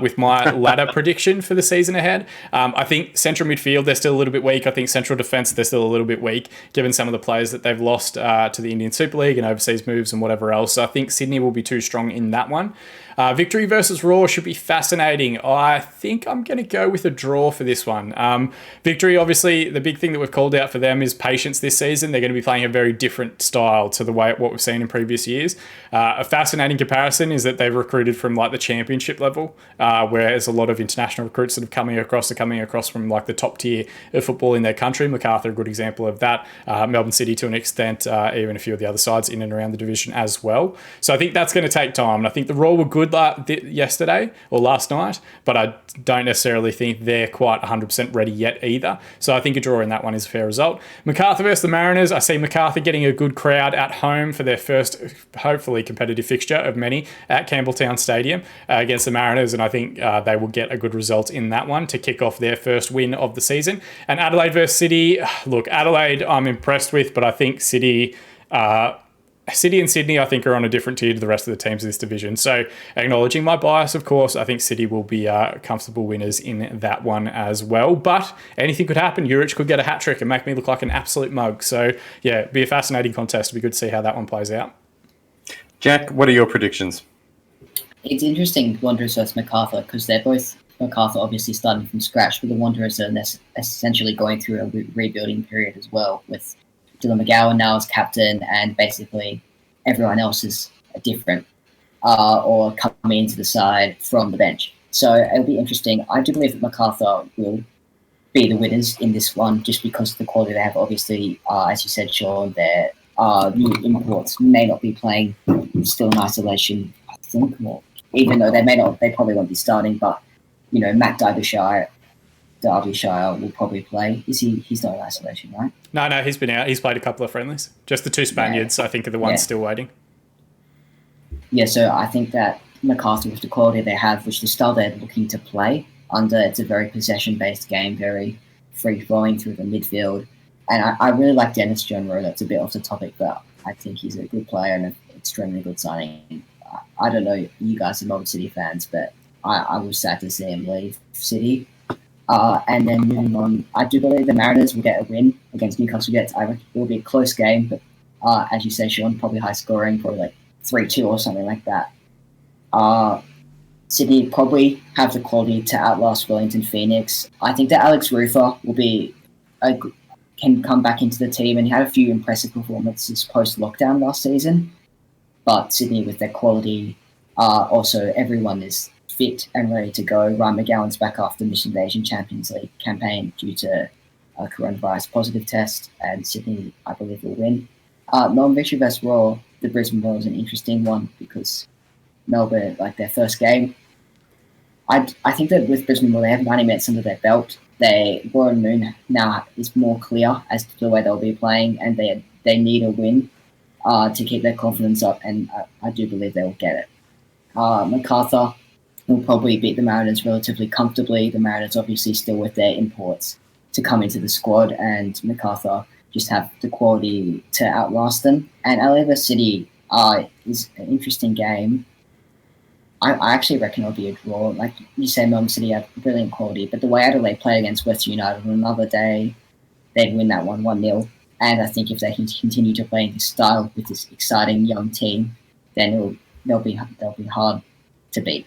with my ladder prediction for the season ahead. I think central midfield, they're still a little bit weak. I think central defence, they're still a little bit weak, given some of the players that they've lost to the Indian Super League and overseas moves and whatever else. So I think Sydney will be too strong in that one. Victory versus Raw should be fascinating. I think I'm going to go with a draw for this one. Victory, obviously, the big thing that we've called out for them is patience this season. They're going to be playing a very different style to what we've seen in previous years. A fascinating comparison is that they've recruited from like the championship level, whereas a lot of international recruits that are coming across from like the top tier of football in their country. Macarthur, a good example of that. Melbourne City to an extent, even a few of the other sides in and around the division as well. So I think that's going to take time. And I think the Raw were good yesterday or last night, but I don't necessarily think they're quite 100% ready yet either. So I think a draw in that one is a fair result. Macarthur versus the Mariners. I see Macarthur getting a good crowd at home for their first, hopefully, competitive fixture of many at Campbelltown Stadium against the Mariners, and I think they will get a good result in that one to kick off their first win of the season. And Adelaide versus City. Look, Adelaide I'm impressed with, but I think City and Sydney, I think, are on a different tier to the rest of the teams in this division. So acknowledging my bias, of course, I think City will be comfortable winners in that one as well. But anything could happen. Juric could get a hat-trick and make me look like an absolute mug. So, yeah, it'd be a fascinating contest. It'd be good to see how that one plays out. Jack, what are your predictions? It's interesting, Wanderers versus Macarthur, because they're both, Macarthur obviously starting from scratch, but the Wanderers are essentially going through a rebuilding period as well, with Dylan McGowan now as captain, and basically everyone else is different or coming into the side from the bench. So it'll be interesting. I do believe that Macarthur will be the winners in this one just because of the quality they have. Obviously, as you said, Sean, their new imports may not be playing still in isolation, I think, or even though they probably won't be starting, but, you know, Matt Derbyshire will probably play. He's not in isolation, right? No, he's been out. He's played a couple of friendlies. Just the two Spaniards, I think, are the ones still waiting. Yeah, so I think that Macarthur, with the quality they have, which the style they're looking to play under, it's a very possession-based game, very free-flowing through the midfield. And I really like Dennis Johnroe. That's a bit off the topic, but I think he's a good player and an extremely good signing. I don't know, you guys are Melbourne City fans, but I was sad to see him leave City. And then moving on, I do believe the Mariners will get a win against Newcastle Jets. I reckon it will be a close game, but as you say, Sean, probably high scoring, probably like 3-2 or something like that. Sydney probably have the quality to outlast Wellington Phoenix. I think that Alex Rufer can come back into the team, and he had a few impressive performances post-lockdown last season. But Sydney, with their quality, also everyone is fit and ready to go. Ryan McGowan's back after Mission Invasion Champions League campaign due to a coronavirus positive test, and Sydney, I believe, will win. Melbourne victory versus Royal, the Brisbane Royal is an interesting one because Melbourne, like their first game, I think that with Brisbane Royal, they have 90 minutes under their belt. Warren Moon now is more clear as to the way they'll be playing, and they need a win to keep their confidence up, and I do believe they will get it. MacArthur will probably beat the Mariners relatively comfortably. The Mariners obviously still with their imports to come into the squad, and MacArthur just have the quality to outlast them. And LA City is an interesting game. I actually reckon it'll be a draw. Like you say, Melbourne City have brilliant quality, but the way Adelaide played against Western United on another day, they'd win that 1-0. And I think if they can continue to play in this style with this exciting young team, then they'll be hard to beat.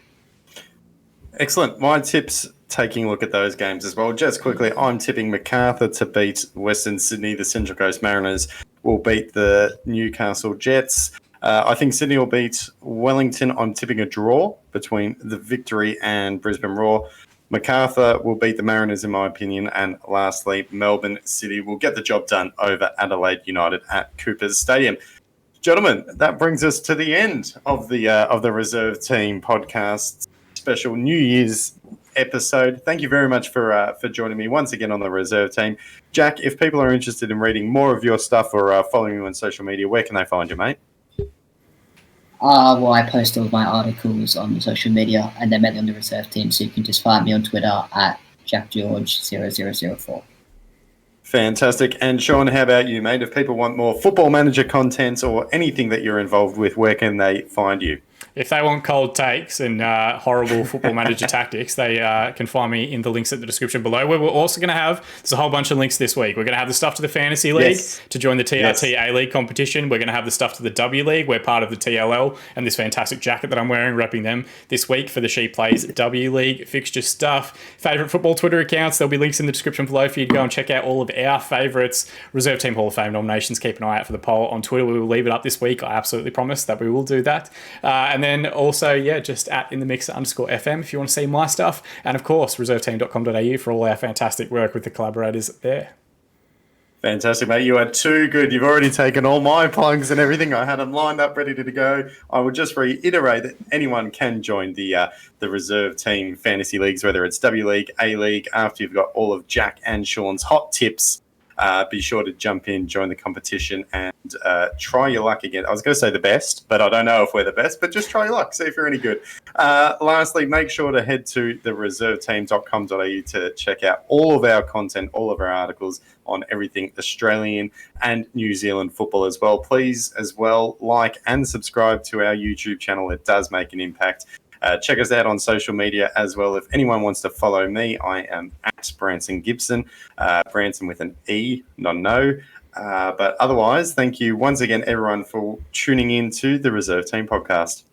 Excellent. My tips, taking a look at those games as well. Just quickly, I'm tipping MacArthur to beat Western Sydney. The Central Coast Mariners will beat the Newcastle Jets. I think Sydney will beat Wellington. I'm tipping a draw between the Victory and Brisbane Roar. MacArthur will beat the Mariners, in my opinion. And lastly, Melbourne City will get the job done over Adelaide United at Coopers Stadium. Gentlemen, that brings us to the end of the Reserve Team podcast special New Year's episode. Thank you very much for joining me once again on the Reserve Team. Jack, if people are interested in reading more of your stuff or following you on social media, where can they find you, mate? Well, I post all of my articles on social media, and they're mainly on the Reserve Team, so you can just find me on Twitter at JackGeorge0004. Fantastic. And Sean, how about you, mate? If people want more Football Manager content or anything that you're involved with, where can they find you? If they want cold takes and horrible Football Manager tactics, they can find me in the links in the description below, where we're also going to have, there's a whole bunch of links this week. We're going to have the stuff to the Fantasy League to join the TRT A-League competition. We're going to have the stuff to the W League. We're part of the TLL, and this fantastic jacket that I'm wearing, repping them this week for the She Plays W League fixture stuff. Favourite football Twitter accounts, there'll be links in the description below for you to go and check out all of our favourites. Reserve Team Hall of Fame nominations, keep an eye out for the poll on Twitter. We will leave it up this week. I absolutely promise that we will do that. And then also, just at @InTheMix_FM if you want to see my stuff. And of course, reserveteam.com.au for all our fantastic work with the collaborators there. Fantastic, mate. You are too good. You've already taken all my plugs and everything. I had them lined up, ready to go. I would just reiterate that anyone can join the Reserve Team Fantasy Leagues, whether it's W League, A League. After you've got all of Jack and Sean's hot tips, be sure to jump in, join the competition, and try your luck again. I was going to say the best, but I don't know if we're the best, but just try your luck, see if you're any good. Lastly, make sure to head to the reserveteam.com.au to check out all of our content, all of our articles on everything Australian and New Zealand football as well. Please, as well, like and subscribe to our YouTube channel. It does make an impact. Check us out on social media as well. If anyone wants to follow me, I am at Branson Gibson, Branson with an E, not an O. But otherwise, thank you once again, everyone, for tuning in to the Reserve Team podcast.